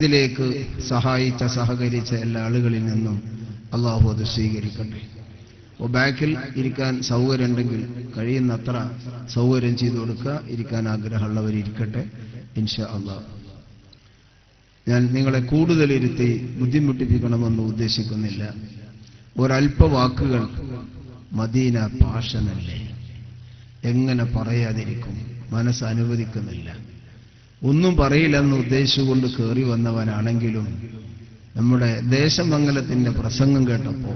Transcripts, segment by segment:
ഇതിലേക്ക് സഹായിച്ച സഹകരിച്ച എല്ലാ ആളുകളിൽ നിന്നും അള്ളാഹു അത് സ്വീകരിക്കട്ടെ. ബാക്കിൽ ഇരിക്കാൻ സൗകര്യമുണ്ടെങ്കിൽ കഴിയുന്നത്ര സൗകര്യം ചെയ്തു കൊടുക്കുക. ഇരിക്കാൻ ആഗ്രഹമുള്ളവരിക്കട്ടെ ഇൻഷാ അള്ളാഹ്. ഞാൻ നിങ്ങളെ കൂടുതൽ ഇരുത്തി ബുദ്ധിമുട്ടിപ്പിക്കണമെന്ന് ഉദ്ദേശിക്കുന്നില്ല. ഒരല്പ വാക്കുകൾ മദീന പാഷനല്ലേ, എങ്ങനെ പറയാതിരിക്കും? മനസ്സ് അനുവദിക്കുന്നില്ല. ഒന്നും പറയില്ലെന്ന് ഉദ്ദേശിച്ചുകൊണ്ട് കയറി വന്നവനാണെങ്കിലും നമ്മുടെ ദേശമംഗലത്തിന്റെ പ്രസംഗം കേട്ടപ്പോ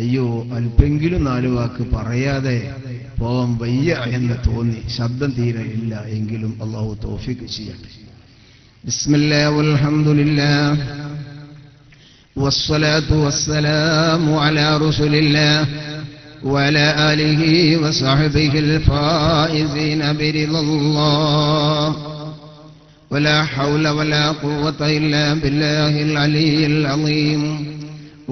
അയ്യോ അല്പെങ്കിലും 4 വാക്ക് പറയാതെ പോവാൻ വയ്യ എന്ന് തോന്നി. ശബ്ദം തീരെ ഇല്ല. എങ്കിലും അല്ലാഹു തൗഫീഖ് ചെയ്യട്ടെ. ബിസ്മില്ലാഹി വൽഹംദുലില്ലാഹ് വസ്സലാത്തു വസ്സലാമു അലാ റസൂലില്ലാഹ് വഅലാ ആലിഹി വസഹ്ബിഹിൽ ഫായിസീന ബിറിദല്ലാഹ് ولا حول ولا قوة إلا بالله العلي العظيم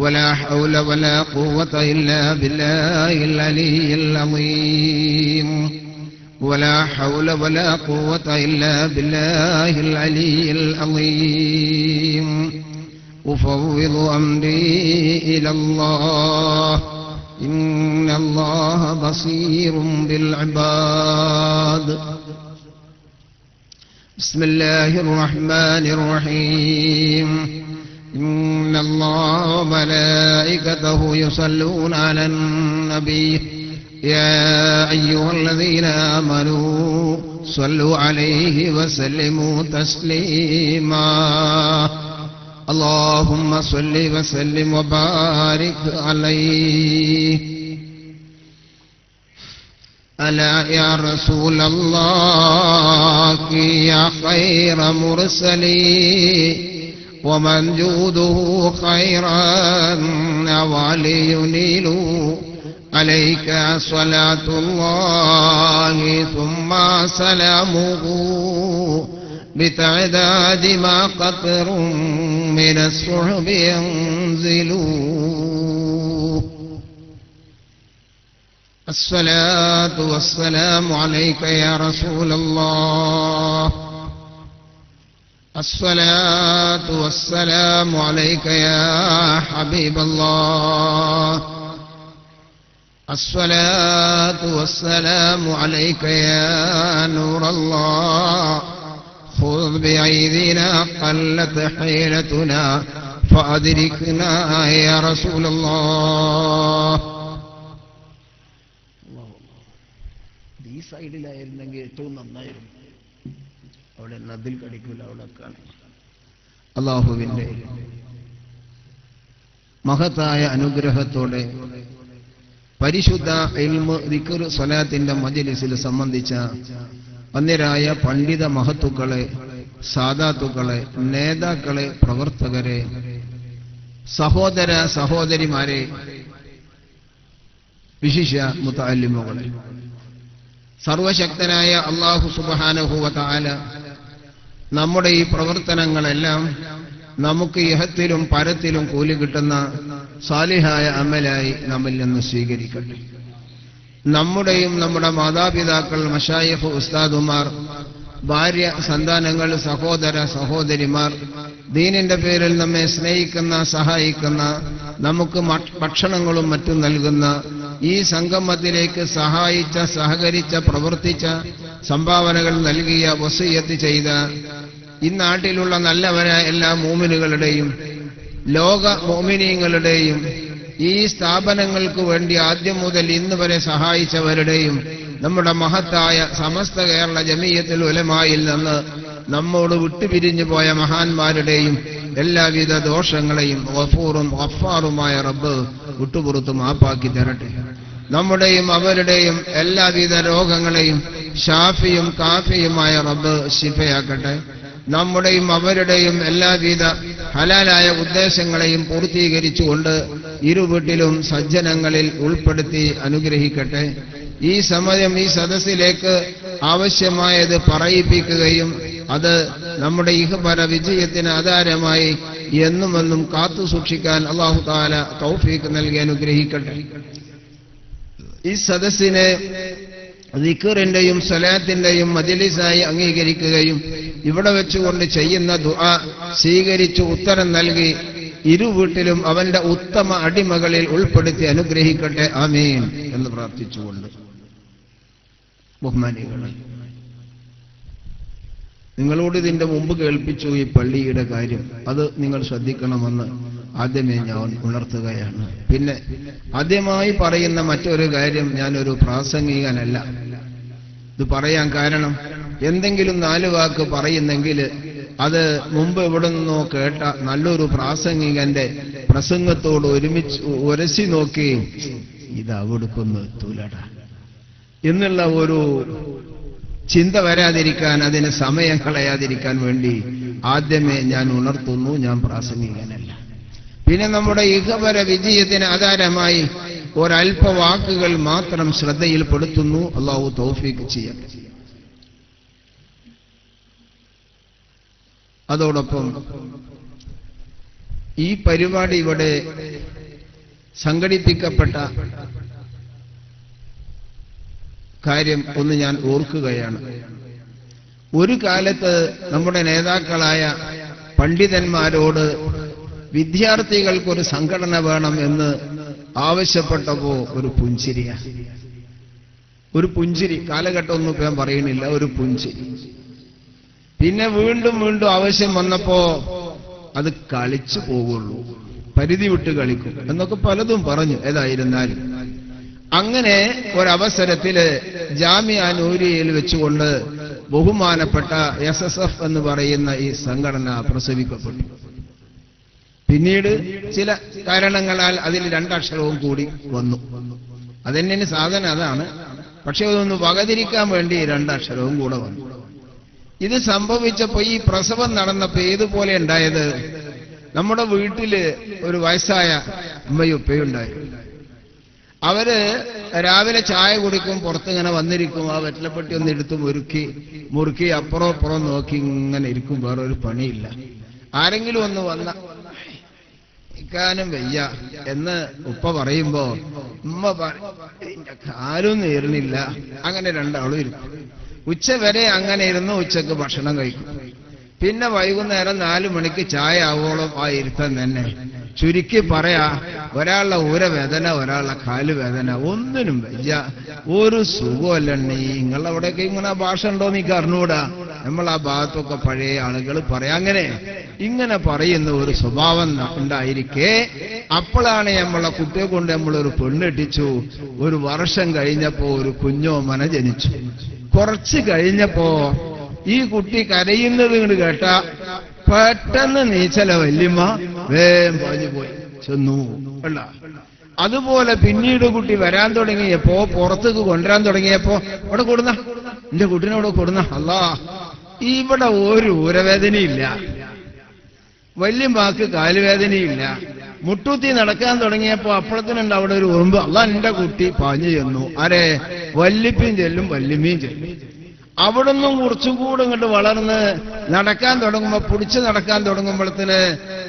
ولا حول ولا قوة إلا بالله العلي العظيم ولا حول ولا قوة إلا بالله العلي العظيم أفوض أمري إلى الله إن الله بصير بالعباد. بسم الله الرحمن الرحيم إن الله وملائكته يصلون على النبي يا أيها الذين آمنوا صلوا عليه وسلموا تسليما اللهم صل وسلم وبارك عليه ألا يا رسول الله يا خير مرسلي ومن جوده خيرا وعلي ينيل عليك صلاة الله ثم سلامه بتعداد ما قطر من السحب ينزل الصلاة والسلام عليك يا رسول الله الصلاة والسلام عليك يا حبيب الله الصلاة والسلام عليك يا نور الله خذ بأيدينا قلت حيلتنا فأدركنا يا رسول الله. ഈ സൈഡിലായിരുന്നെങ്കിൽ ഏറ്റവും നന്നായിരുന്നു. അവിടെ നദിൽ കടിക്കില്ല. അവിടെ കാണും. അല്ലാഹുവിന്റെ മഹത്തായ അനുഗ്രഹത്തോടെ പരിശുദ്ധ ഇൽമ് ദിക്ർ സ്വലാത്തിന്റെ മജ്ലിസിൽ സംബന്ധിച്ച അന്യരായ പണ്ഡിത മഹത്തുക്കളെ, സാദാത്തുക്കളെ, നേതാക്കളെ, പ്രവർത്തകരെ, സഹോദര സഹോദരിമാരെ, വിശിഷ്യ മുതഅല്ലിമുകളെ, സർവശക്തനായ അല്ലാഹു സുബ്ഹാനഹു വ തആല നമ്മുടെ ഈ പ്രവർത്തനങ്ങളെല്ലാം നമുക്ക് ഇഹത്തിലും പരത്തിലും കൂലി കിട്ടുന്ന സാലിഹായ അമലായി നമ്മിൽ നിന്ന് സ്വീകരിക്കട്ടെ. നമ്മുടെയും നമ്മുടെ മാതാപിതാക്കൾ, മശായിഖ്, ഉസ്താദുമാർ, ഭാര്യ, സന്താനങ്ങൾ, സഹോദര സഹോദരിമാർ, ദീനിന്റെ പേരിൽ നമ്മെ സ്നേഹിക്കുന്ന, സഹായിക്കുന്ന, നമുക്ക് ഭക്ഷണങ്ങളും മറ്റും നൽകുന്ന, ഈ സംഗമത്തിലേക്ക് സഹായിച്ച, സഹകരിച്ച, പ്രവർത്തിച്ച, സംഭാവനകൾ നൽകിയ, വസിയ്യത്ത് ചെയ്ത ഈ നാട്ടിലുള്ള നല്ലവരായ എല്ലാ മോമിനുകളുടെയും ലോക മോമിനീങ്ങളുടെയും ഈ സ്ഥാപനങ്ങൾക്ക് വേണ്ടി ആദ്യം മുതൽ ഇന്ന് വരെ സഹായിച്ചവരുടെയും നമ്മുടെ മഹത്തായ സമസ്ത കേരള ജമിയത്തുൽ ഉലമായിൽ നിന്ന് നമ്മോട് വിട്ടുപിരിഞ്ഞു പോയ മഹാന്മാരുടെയും എല്ലാവിധ ദോഷങ്ങളെയും ഗഫൂറും ഗഫാറുമായ റബ്ബ് വിട്ടുപുറത്ത് മാപ്പാക്കി തരട്ടെ. നമ്മുടെയും അവരുടെയും എല്ലാവിധ രോഗങ്ങളെയും ഷാഫിയും കാഫിയുമായ റബ്ബ് ശിഫയാക്കട്ടെ. നമ്മുടെയും അവരുടെയും എല്ലാവിധ ഹലാലായ ഉദ്ദേശങ്ങളെയും പൂർത്തീകരിച്ചുകൊണ്ട് ഇരുവീട്ടിലും സജ്ജനങ്ങളിൽ ഉൾപ്പെടുത്തി അനുഗ്രഹിക്കട്ടെ. ഈ സമയം ഈ സദസ്സിലേക്ക് ആവശ്യമായത് പറയിപ്പിക്കുകയും അത് നമ്മുടെ ഇഹപര വിജയത്തിന് ആധാരമായി എന്നുമെന്നും കാത്തു സൂക്ഷിക്കാൻ അല്ലാഹു തആല തൗഫീഖ് നൽകി അനുഗ്രഹിക്കട്ടെ. ഈ സദസ്സിനെ ദിക്റിന്റെയും സ്വലാത്തിന്റെയും മജ്ലിസായി അംഗീകരിക്കുകയും ഇവിടെ വെച്ചുകൊണ്ട് ചെയ്യുന്ന ദുആ സ്വീകരിച്ചു ഉത്തരം നൽകി ഇരുവീട്ടിലും അവന്റെ ഉത്തമ അടിമകളിൽ ഉൾപ്പെടുത്തി അനുഗ്രഹിക്കട്ടെ ആമീൻ എന്ന് പ്രാർത്ഥിച്ചുകൊണ്ട് ബഹുമാനികളെ, നിങ്ങളോട് ഇതിന്റെ മുമ്പ് കേൾപ്പിച്ചു ഈ പള്ളിയുടെ കാര്യം. അത് നിങ്ങൾ ശ്രദ്ധിക്കണമെന്ന് ആദ്യമേ ഞാൻ ഉണർത്തുകയാണ്. പിന്നെ ആദ്യമായി പറയുന്ന മറ്റൊരു കാര്യം, ഞാനൊരു പ്രാസംഗികനല്ല. ഇത് പറയാൻ കാരണം, എന്തെങ്കിലും 4 വാക്ക് പറയുന്നെങ്കിൽ അത് മുമ്പ് എവിടെ നിന്നോ കേട്ട നല്ലൊരു പ്രാസംഗികന്റെ പ്രസംഗത്തോട് ഒരുമിച്ച് ഉരസി നോക്കി ഇത് അവിടുക്കൊന്ന് എത്തൂലട എന്നുള്ള ഒരു ചിന്ത വരാതിരിക്കാൻ, അതിന് സമയം കളയാതിരിക്കാൻ വേണ്ടി ആദ്യമേ ഞാൻ ഉണർത്തുന്നു, ഞാൻ പ്രാസംഗികനല്ല. പിന്നെ നമ്മുടെ ഇഹപര വിജയത്തിന് ആധാരമായി ഒരൽപ്പ വാക്കുകൾ മാത്രം ശ്രദ്ധയിൽപ്പെടുത്തുന്നു. അല്ലാഹു തൗഫീഖ് ചെയ്യട്ടെ. അതോടൊപ്പം ഈ പരിപാടി ഇവിടെ സംഘടിപ്പിക്കപ്പെട്ട കാര്യം ഒന്ന് ഞാൻ ഓർക്കുകയാണ്. ഒരു കാലത്ത് നമ്മുടെ നേതാക്കളായ പണ്ഡിതന്മാരോട് വിദ്യാർത്ഥികൾക്കൊരു സംഘടന വേണം എന്ന് ആവശ്യപ്പെട്ടപ്പോ ഒരു പുഞ്ചിരി, കാലഘട്ടമൊന്നും ഇപ്പം ഞാൻ പറയുന്നില്ല, ഒരു പുഞ്ചിരി. പിന്നെ വീണ്ടും വീണ്ടും ആവശ്യം വന്നപ്പോ അത് കളിച്ചു പോകുള്ളൂ, പരിധി വിട്ട് കളിക്കും എന്നൊക്കെ പലതും പറഞ്ഞു. ഏതായിരുന്നാലും അങ്ങനെ ഒരവസരത്തില് ജാമിഅ നൂരിയയിൽ വെച്ചുകൊണ്ട് ബഹുമാനപ്പെട്ട SSF എന്ന് പറയുന്ന ഈ സംഘടന പ്രസവിക്കപ്പെട്ടു. പിന്നീട് ചില കാരണങ്ങളാൽ അതിൽ 2 അക്ഷരവും കൂടി വന്നു. അതെന്നെ സാധനം അതാണ്. പക്ഷെ അതൊന്ന് വകതിരിക്കാൻ വേണ്ടി 2 അക്ഷരവും കൂടെ വന്നു. ഇത് സംഭവിച്ചപ്പോ, ഈ പ്രസവം നടന്നപ്പോ ഏതുപോലെ ഉണ്ടായത്, നമ്മുടെ വീട്ടില് ഒരു വയസ്സായ ഉമ്മയും ഉപ്പയും ഉണ്ടായി. അവര് രാവിലെ ചായ കുടിക്കും, പുറത്തിങ്ങനെ വന്നിരിക്കും, ആ വെറ്റിലപ്പെട്ടി ഒന്ന് എടുത്ത് മുറുക്കി അപ്പുറം അപ്പുറം നോക്കി ഇങ്ങനെ ഇരിക്കും, വേറൊരു പണിയില്ല. ആരെങ്കിലും ഒന്ന് വന്ന ഇക്കാനും വയ്യ എന്ന് ഉപ്പ പറയുമ്പോ ഉമ്മ കാലും നേരുന്നില്ല. അങ്ങനെ 2 ആളും ഇരിക്കും. ഉച്ച വരെ അങ്ങനെ ഇരുന്ന് ഉച്ചക്ക് ഭക്ഷണം കഴിക്കും. പിന്നെ വൈകുന്നേരം 4 മണിക്ക് ചായ ആവോളം ആ ഇരുത്തം തന്നെ. ചുരുക്കി പറയാ, ഒരാളുടെ ഊരവേദന, ഒരാളുടെ കാലുവേദന, ഒന്നിനും വയ്യ, ഒരു സുഖമല്ല. നിങ്ങളവിടെയൊക്കെ ഇങ്ങനെ ഭാഷ ഉണ്ടോ നീക്ക് അറിഞ്ഞൂടാ. നമ്മൾ ആ ഭാഗത്തൊക്കെ പഴയ ആളുകൾ പറയാം. ഇങ്ങനെ പറയുന്ന ഒരു സ്വഭാവം ഉണ്ടായിരിക്കെ, അപ്പോഴാണ് നമ്മളെ കുട്ടിയെ കൊണ്ട് നമ്മളൊരു പെണ്ണെട്ടിച്ചു. 1 വർഷം കഴിഞ്ഞപ്പോ ഒരു കുഞ്ഞോമന ജനിച്ചു. കുറച്ച് കഴിഞ്ഞപ്പോ ഈ കുട്ടി കരയുന്നത് ഇങ്ങോട്ട് കേട്ട പെട്ടെന്ന് നീച്ചല വല്യമ്മ വേഗം പറഞ്ഞു പോയി ചെന്നു. അല്ല, അതുപോലെ പിന്നീട് കുട്ടി വരാൻ തുടങ്ങിയപ്പോ, പുറത്തേക്ക് കൊണ്ടുവരാൻ തുടങ്ങിയപ്പോ, ഇവിടെ കൊടുന്ന എന്റെ കുട്ടീനോട് കൊടുന്ന അല്ലാ, ഇവിടെ ഒരു ഊരവേദനയില്ല, വല്യമ്മക്ക് കാലുവേദനയില്ല. മുട്ടൂത്തി നടക്കാൻ തുടങ്ങിയപ്പോ അപ്പുറത്തിനുണ്ട് അവിടെ ഒരു ഉറുമ്പ്. അല്ലാ, എന്റെ കുട്ടി പാഞ്ഞു ചെന്നു. ആരെ? വല്യപ്പയും ചെല്ലും വല്യമ്മയും ചെല്ലും. അവിടുന്നും കുറച്ചുകൂടെ ഇങ്ങോട്ട് വളർന്ന് നടക്കാൻ തുടങ്ങുമ്പോ, പിടിച്ച് നടക്കാൻ തുടങ്ങുമ്പോഴത്തിന്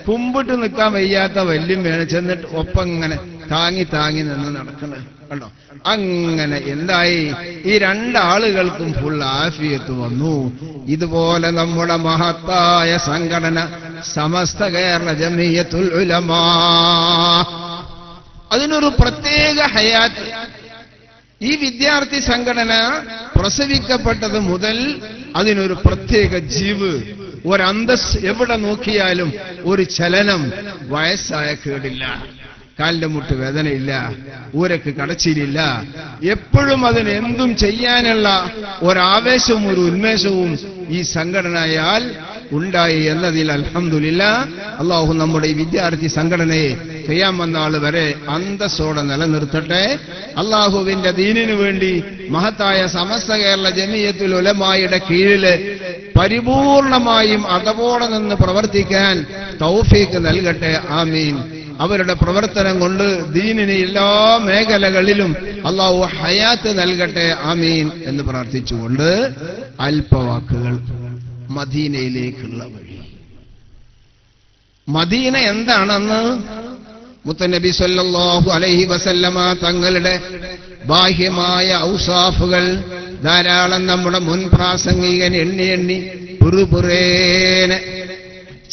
കുമ്പിട്ട് നിൽക്കാൻ വയ്യാത്ത വല്യമ്മയാണ് ചെന്നിട്ട് ഒപ്പം ഇങ്ങനെ താങ്ങി നിന്ന് നടക്കണേ കണ്ടോ. അങ്ങനെ എന്തായി, ഈ 2 ആളുകൾക്കും ഫുൾ ആഫിയത്ത് വന്നു. ഇതുപോലെ നമ്മുടെ മഹത്തായ സംഘടന സമസ്ത കേരള ജമിയത്തുൽ ഉലമാ, അതിനൊരു പ്രത്യേക ഹയാത്ത്. ഈ വിദ്യാർത്ഥി സംഘടന പ്രസവിക്കപ്പെട്ടത് മുതൽ അതിനൊരു പ്രത്യേക ജീവ്, ഒരന്തസ്. എവിടെ നോക്കിയാലും ഒരു ചലനം. വയസ്സായ കേടില്ല, കാലിന്റെ മുട്ട് വേദനയില്ല, ഊരക്ക് കടച്ചിലില്ല. എപ്പോഴും അതിന് എന്തും ചെയ്യാനുള്ള ഒരാവേശവും ഒരു ഉന്മേഷവും ഈ സംഘടനയാൽ ഉണ്ടായി എന്നതിൽ അൽഹംദുലില്ലാഹ് അല്ലാഹു നമ്മുടെ ഈ വിദ്യാർത്ഥി സംഘടനയെ ഖിയാമത്ത് നാൾ വരെ അന്തസ്സോടെ നിലനിർത്തട്ടെ. അല്ലാഹുവിന്റെ ദീനിനു വേണ്ടി മഹത്തായ സമസ്ത കേരള ജമിയത്തുൽ ഉലമായുടെ കീഴില് പരിപൂർണമായും അതവോടെ നിന്ന് പ്രവർത്തിക്കാൻ തൗഫീഖ് നൽകട്ടെ. ആമീൻ. അവരുടെ പ്രവർത്തനം കൊണ്ട് ദീനിന് എല്ലാ മേഖലകളിലും അല്ലാഹു ഹയാത്ത് നൽകട്ടെ. ആമീൻ എന്ന് പ്രാർത്ഥിച്ചുകൊണ്ട് അല്പവാക്കുകൾ. മദീനയിലേക്കുള്ള വഴി. മദീന എന്താണെന്ന് മുത്തനബി സല്ലല്ലാഹു അലൈഹി വസല്ലമ തങ്ങളുടെ ബാഹ്യമായ ഔസാഫുകൾ ധാരാളം നമ്മുടെ മുൻ പ്രാസംഗികൻ എണ്ണി പുറുപുറേനെ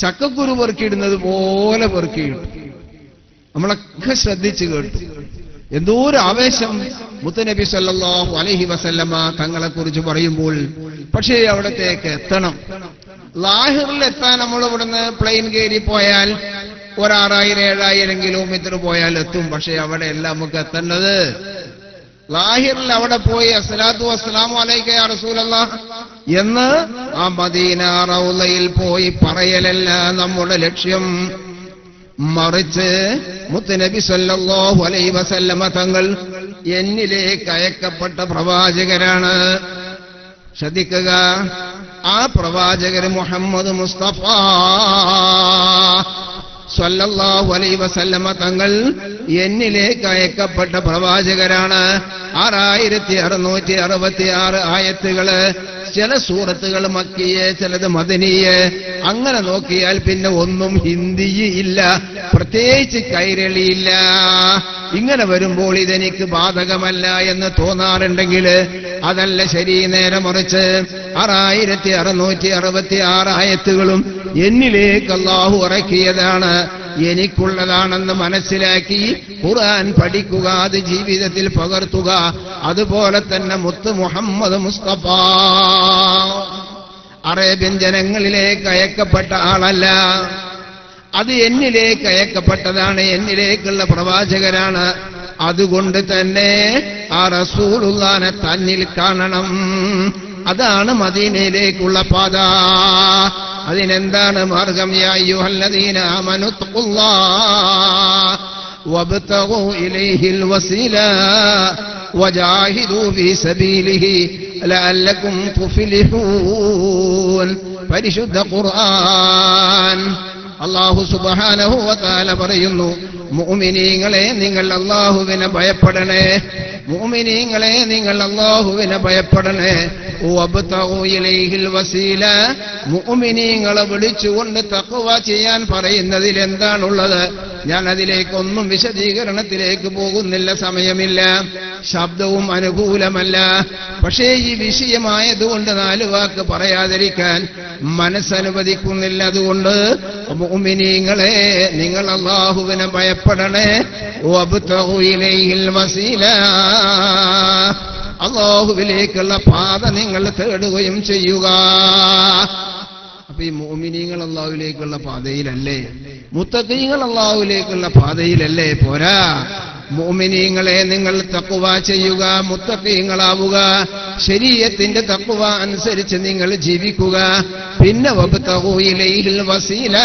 ചക്കക്കുരു പെറുക്കിയിടുന്നത് പോലെ പെറുക്കിയിടും. നമ്മളൊക്കെ ശ്രദ്ധിച്ചു കേട്ടു. എന്തോ ഒരു ആവേശം മുത്തനബി സല്ലല്ലാഹു അലൈഹി വസല്ലമ തങ്ങളെ കുറിച്ച് പറയുമ്പോൾ. പക്ഷേ അവിടത്തേക്ക് എത്തണം. ലാഹിറിൽ എത്താൻ നമ്മൾ ഇവിടുന്ന് പ്ലെയിൻ കയറി പോയാൽ 6000-7000 കിലോമീറ്റർ പോയാൽ എത്തും. പക്ഷേ അവിടെ എല്ലാം നമുക്ക് എത്തേണ്ടത് ലാഹിറിൽ അവിടെ പോയി അസ്സലാത്തു വസ്സലാമു അലൈക യാ റസൂലല്ലാഹ് എന്ന് ആ മദീന റൗളയിൽ പോയി പറയലല്ല നമ്മുടെ ലക്ഷ്യം. മറിച്ച് മുത്തുനബി സല്ലല്ലാഹു അലൈഹി വസല്ലമ തങ്ങൾ എന്നിലേക്ക് അയക്കപ്പെട്ട പ്രവാചകരാണ്. ശ്രദ്ധിക്കുക, ആ പ്രവാചകർ മുഹമ്മദ് മുസ്തഫ സല്ലല്ലാഹു അലൈഹി വസല്ലമ തങ്ങൾ എന്നിലേക്ക് അയക്കപ്പെട്ട പ്രവാചകരാണ്. 6666 ആയത്തുകള്. ചില സൂറത്തുകൾ മക്കിയെ, ചിലത് മദനിയെ. അങ്ങനെ നോക്കിയാൽ പിന്നെ ഒന്നും ഹിന്ദി ഇല്ല, പ്രത്യേകിച്ച് കൈരളിയില്ല. ഇങ്ങനെ വരുമ്പോൾ ഇതെനിക്ക് ബാധകമല്ല എന്ന് തോന്നാറുണ്ടെങ്കിൽ അതല്ല ശരി. നേരെ മറിച്ച് 6666 ആയത്തുകളും എന്നിലേക്ക് അല്ലാഹു ഇറക്കിയതാണ്, എനിക്കുള്ളതാണെന്ന് മനസ്സിലാക്കി ഖുർആൻ പഠിക്കുക, അത് ജീവിതത്തിൽ പകർത്തുക. അതുപോലെ തന്നെ മുത്ത് മുഹമ്മദ് മുസ്തഫ അറേബ്യൻ ജനങ്ങളിലേക്ക് അയക്കപ്പെട്ട ആളല്ല, അത് എന്നിലേക്ക് അയക്കപ്പെട്ടതാണ്, എന്നിലേക്കുള്ള പ്രവാചകരാണ്. അതുകൊണ്ട് തന്നെ ആ റസൂലുള്ളാഹിനെ തന്നിൽ കാണണം. അതാണ് മദീനയിലേക്കുള്ള പാത. അതിനെന്താണ് മാർഗം? യാ അയ്യുഹല്ലദീന ആമനു തഖുല്ലാഹ വബ്തഗൂ ഇലൈഹിൽ വസീല വജാഹിദൂ ഫീ സബീലിഹി ലഅല്ലകും തുഫ്ലിഹൂൻ. പരിശുദ്ധ ഖുർആൻ അല്ലാഹു സുബ്ഹാനഹു വ തആല പറയുന്നു, മുഅ്മിനീങ്ങളെ നിങ്ങൾ അല്ലാഹുവിനെ ഭയപ്പെടണേ, മുഅ്മിനീങ്ങളെ നിങ്ങൾ അല്ലാഹുവിനെ ഭയപ്പെടണേ. വബ്തഗൂ ഇലൈഹിൽ വസീല, മുഅ്മിനീങ്ങളെ വിളിച്ചുകൊണ്ട് തഖ്വ ചെയ്യാൻ പറയുന്നതിൽ എന്താണുള്ളത്? ഞാൻ അതിലേക്കൊന്നും വിശദീകരണത്തിലേക്ക് പോകുന്നില്ല, സമയമില്ല, ശബ്ദവും അനുകൂലമല്ല. പക്ഷേ ഈ വിഷയമായതുകൊണ്ട് 4 വാക്ക് പറയാതിരിക്കാൻ മനസ്സനുവദിക്കുന്നില്ല. അതുകൊണ്ട് മുഅ്മിനീങ്ങളെ നിങ്ങൾ അല്ലാഹുവിനെ ഭയപ്പെടണേ. വബ്തഗൂ ഇലൈഹിൽ വസീല, അല്ലാഹുവിലേക്കുള്ള പാത നിങ്ങൾ തേടുകയും ചെയ്യുക. അപ്പൊ ഈ മുഅ്മിനീങ്ങൾ അല്ലാഹുവിലേക്കുള്ള പാതയിലല്ലേ, മുത്തഖീങ്ങൾ അല്ലാഹുവിലേക്കുള്ള പാതയിലല്ലേ? പോരാ, മുഅ്മിനീങ്ങളെ നിങ്ങൾ തഖ്വ ചെയ്യുക, മുത്തഖീങ്ങളാവുക, ശരീഅത്തിന്റെ തഖ്വ അനുസരിച്ച് നിങ്ങൾ ജീവിക്കുക. പിന്നെ വബ്തഗൂ ഇലൈഹിൽ വസീല,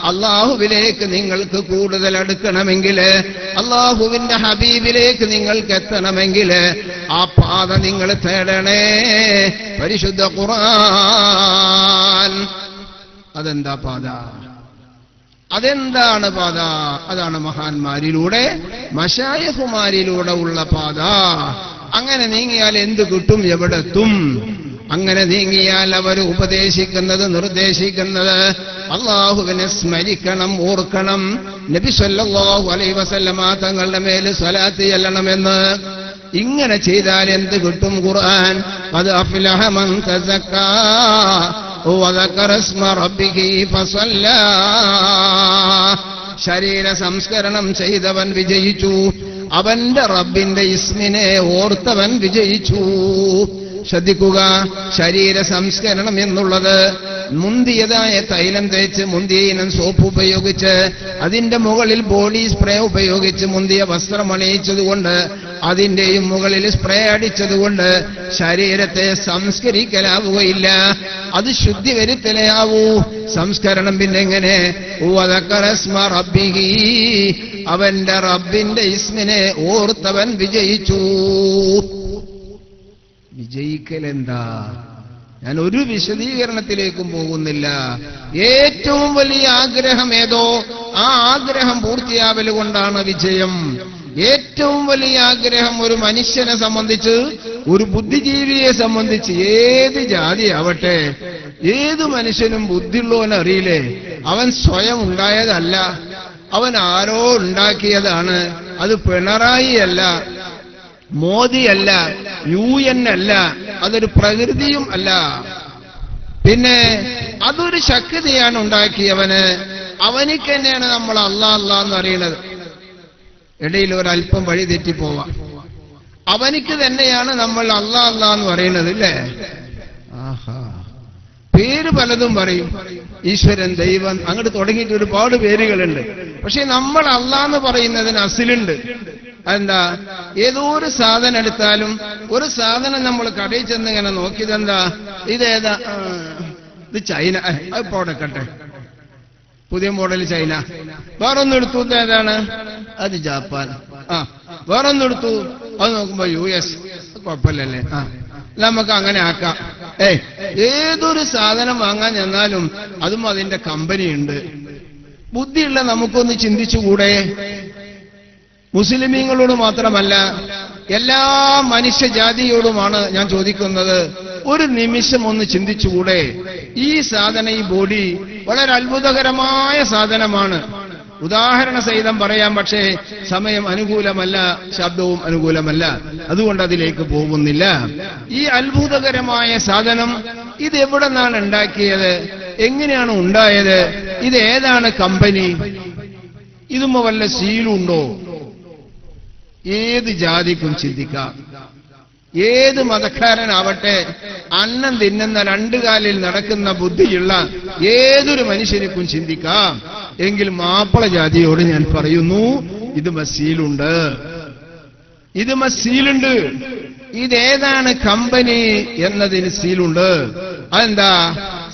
അല്ലാഹുവിലേക്ക് നിങ്ങൾക്ക് കൂടുതൽ അടുക്കണമെങ്കിൽ, അല്ലാഹുവിന്റെ ഹബീബിലേക്ക് നിങ്ങൾക്ക് എത്തണമെങ്കിൽ ആ പാത നിങ്ങൾ തേടണേ. പരിശുദ്ധ ഖുർആൻ അതെന്താ പാത? അതെന്താണ് പാത? അതാണ് മഹാന്മാരിലൂടെ, മശായിഖുമാരിലൂടെ ഉള്ള പാത. അങ്ങനെ നീങ്ങിയാൽ എന്ത് കിട്ടും? എവിടെത്തും? അങ്ങനെ നീങ്ങിയാൽ അവർ ഉപദേശിക്കുന്നത്, നിർദ്ദേശിക്കുന്നത് അല്ലാഹുവിനെ സ്മരിക്കണം, ഓർക്കണം, നബി സല്ലല്ലാഹു അലൈഹി വസല്ലമ തങ്ങളുടെ മേൽ സ്വലാത്ത് ചൊല്ലണമെന്ന്. ഇങ്ങനെ ചെയ്താൽ എന്ത് കിട്ടും? ഖുർആൻ ഖദ് അഫ്ലഹ മൻ തസക്കാ വദക്കറ ഇസ്മ റബ്ബിഹി ഫസല്ലാ. ശരീര സംസ്കരണം ചെയ്തവൻ വിജയിച്ചു, അവന്റെ റബ്ബിന്റെ ഇസ്മിനെ ഓർത്തവൻ വിജയിച്ചു. ശ്രദ്ധിക്കുക, ശരീര സംസ്കരണം എന്നുള്ളത് മുന്തിയതായ തൈലം തേച്ച്, മുന്തിയ ഇനം സോപ്പ് ഉപയോഗിച്ച്, അതിന്റെ മുകളിൽ ബോഡി സ്പ്രേ ഉപയോഗിച്ച് മുന്തിയ വസ്ത്രം അണിയിച്ചതുകൊണ്ട്, അതിന്റെയും മുകളിൽ സ്പ്രേ അടിച്ചതുകൊണ്ട് ശരീരത്തെ സംസ്കരിക്കലാവുകയില്ല, അത് ശുദ്ധി വരുത്തലേ ആവൂ. സംസ്കരണം പിന്നെ എങ്ങനെ? വദക്കറ ഇസ്മ റബ്ബിഹി, അവന്റെ റബ്ബിന്റെ ഇസ്മിനെ ഓർത്തവൻ വിജയിച്ചു. വിജയിക്കലെന്താ? ഞാൻ ഒരു വിശദീകരണത്തിലേക്കും പോകുന്നില്ല. ഏറ്റവും വലിയ ആഗ്രഹം ഏതോ ആ ആഗ്രഹം പൂർത്തിയാവൽ കൊണ്ടാണ് വിജയം. ഏറ്റവും വലിയ ആഗ്രഹം ഒരു മനുഷ്യനെ സംബന്ധിച്ച്, ഒരു ബുദ്ധിജീവിയെ സംബന്ധിച്ച്, ഏത് ജാതി ആവട്ടെ, ഏത് മനുഷ്യനും ബുദ്ധിയുള്ളവനറിയില്ലേ, അവൻ സ്വയം ഉണ്ടായതല്ല, അവൻ ആരോ ഉണ്ടാക്കിയതാണ്. അത് പിണറായി അല്ല, മോദിയല്ല, UN അല്ല, അതൊരു പ്രകൃതിയും അല്ല. പിന്നെ അതൊരു ശക്തിയാണ് ഉണ്ടാക്കിയവന്. അവനിക്ക് തന്നെയാണ് നമ്മൾ അല്ലാ അല്ലാ എന്ന് അറിയുന്നത്. ഇടയിൽ ഒരല്പം വഴി തെറ്റിപ്പോവാം. അവനിക്ക് തന്നെയാണ് നമ്മൾ അല്ലാ അല്ലാ എന്ന് പറയുന്നത്, അല്ലേ? ആഹാ, പേര് പലതും പറയും. ഈശ്വരൻ, ദൈവം, അങ്ങോട്ട് തുടങ്ങിയിട്ട് ഒരുപാട് പേരുകളുണ്ട്. പക്ഷെ നമ്മൾ അല്ലാ എന്ന് പറയുന്നതിന് അസിലുണ്ട്. എന്താ? ഏതോ ഒരു സാധനം എടുത്താലും, ഒരു സാധനം നമ്മൾ കടയിൽ ചെന്ന് ഇങ്ങനെ നോക്കിയതെന്താ, ഇതേതാ? ഇത് ചൈന, അത് പോടക്കട്ടെ, പുതിയ മോഡൽ ചൈന. വേറൊന്നും എടുത്തു, ഏതാണ്? അത് ജപ്പാൻ. വേറൊന്നും എടുത്തു, അത് നോക്കുമ്പോ US. കുഴപ്പമില്ലല്ലേ? നമുക്ക് അങ്ങനെ ആക്കാം. ഏതൊരു സാധനം വാങ്ങാൻ ചെന്നാലും അതും അതിന്റെ കമ്പനിയുണ്ട്. ബുദ്ധിയുള്ള നമുക്കൊന്ന് ചിന്തിച്ചുകൂടെ? മുസ്ലിമീങ്ങളോട് മാത്രമല്ല, എല്ലാ മനുഷ്യജാതിയോടുമാണ് ഞാൻ ചോദിക്കുന്നത്. ഒരു നിമിഷം ഒന്ന് ചിന്തിച്ചുകൂടെ? ഈ സാധനം, ഈ ബോഡി വളരെ അത്ഭുതകരമായ സാധനമാണ്. ഉദാഹരണ സഹിതം പറയാം, പക്ഷേ സമയം അനുകൂലമല്ല, ശബ്ദവും അനുകൂലമല്ല, അതുകൊണ്ട് അതിലേക്ക് പോകുന്നില്ല. ഈ അത്ഭുതകരമായ സാധനം ഇത് എവിടെ നിന്നാണ് ഉണ്ടാക്കിയത്? എങ്ങനെയാണ് ഉണ്ടായത്? ഇത് ഏതാണ് കമ്പനി? ഇതുമ്മ വല്ല സീലുണ്ടോ? ഏത് ജാതിക്കും ചിന്തിക്കാം. ഏത് മതക്കാരനാവട്ടെ, അന്നം തിന്നുന്ന രണ്ടു കാലിൽ നടക്കുന്ന ബുദ്ധിയുള്ള ഏതൊരു മനുഷ്യനിക്കും ചിന്തിക്കാം. എങ്കിൽ മാപ്പിള ജാതിയോട് ഞാൻ പറയുന്നു, ഇത് മസീലുണ്ട്, ഇത് മസീലുണ്ട്. ഇതേതാണ് കമ്പനി എന്നതിന് സീലുണ്ട്. അതെന്താ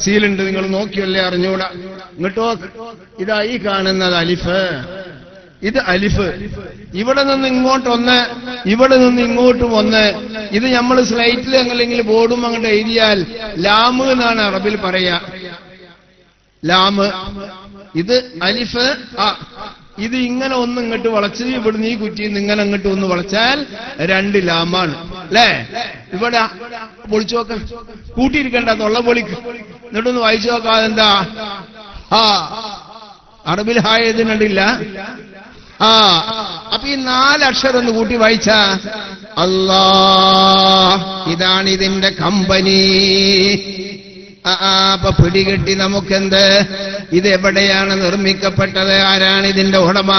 സീലുണ്ട്? നിങ്ങൾ നോക്കിയല്ലേ അറിഞ്ഞൂടാ. ഇങ്ങോട്ടോ, ഇതാ ഈ കാണുന്നത് അലിഫ്. ഇത് അലിഫ്. ഇവിടെ നിന്ന് ഇങ്ങോട്ടൊന്ന്, ഇവിടെ നിന്ന് ഇങ്ങോട്ടും ഒന്ന്. ഇത് നമ്മൾ സ്ലൈറ്റിൽ അല്ലെങ്കിൽ ബോർഡും അങ്ങോട്ട് എഴുതിയാൽ ലാമ് എന്നാണ് അറബിൽ പറയാ. ലാമ്. ഇത് അലിഫ്. ഇത് ഇങ്ങനെ ഒന്ന് ഇങ്ങോട്ട് വളച്ച്, ഇവിടുന്ന് ഈ കുറ്റിന്ന് ഇങ്ങനെ അങ്ങോട്ട് ഒന്ന് വളച്ചാൽ രണ്ട് ലാമാണ്, അല്ലേ? ഇവിടെ പൊളിച്ചു നോക്ക, കൂട്ടിയിരിക്കണ്ട, തൊള്ള പൊളിക്ക്. എന്നിട്ടൊന്ന് വായിച്ചു നോക്കാം. അതെന്താ? അറബിൽ ഹായതിനുണ്ടില്ല. അപ്പൊ ഈ 4 അക്ഷരം ഒന്ന് കൂട്ടി വായിച്ച അല്ലാ, ഇതാണ് ഇതിന്റെ കമ്പനി. അപ്പൊ പിടികിട്ടി നമുക്കെന്ത്? ഇതെവിടെയാണ് നിർമ്മിക്കപ്പെട്ടത്? ആരാണ് ഇതിന്റെ ഉടമ?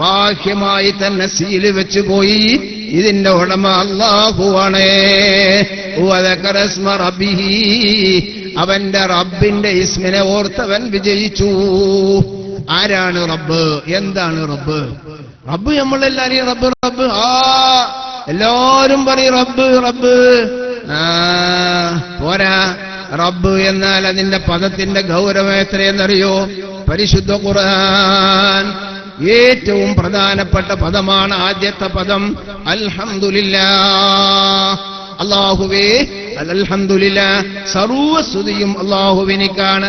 ബാഹ്യമായി തന്നെ സീല് വെച്ചുപോയി. ഇതിന്റെ ഉടമ അല്ലാഹുവാണ്. അവന്റെ റബ്ബിന്റെ ഇസ്മിനെ ഓർത്തവൻ വിജയിച്ചു. ആരാണ് റബ്ബ്? എന്താണ് റബ്ബ്? റബ്ബ് നമ്മളെല്ലാരെയും റബ്ബ് റബ്ബ് എല്ലാരും പറയും റബ്ബ് റബ്ബ്. പോരാ. റബ്ബ് എന്നാൽ അതിന്റെ പദത്തിന്റെ ഗൗരവം എത്രയെന്നറിയോ? പരിശുദ്ധ ഖുർആൻ ഏറ്റവും പ്രധാനപ്പെട്ട പദമാണ് ആദ്യത്തെ പദം അൽഹംദുലില്ലാഹ്. അല്ലാഹുവേ അൽഹംദുലില്ലാഹ്, സർവസ്തുതിയും അല്ലാഹുവിനിക്കാണ്.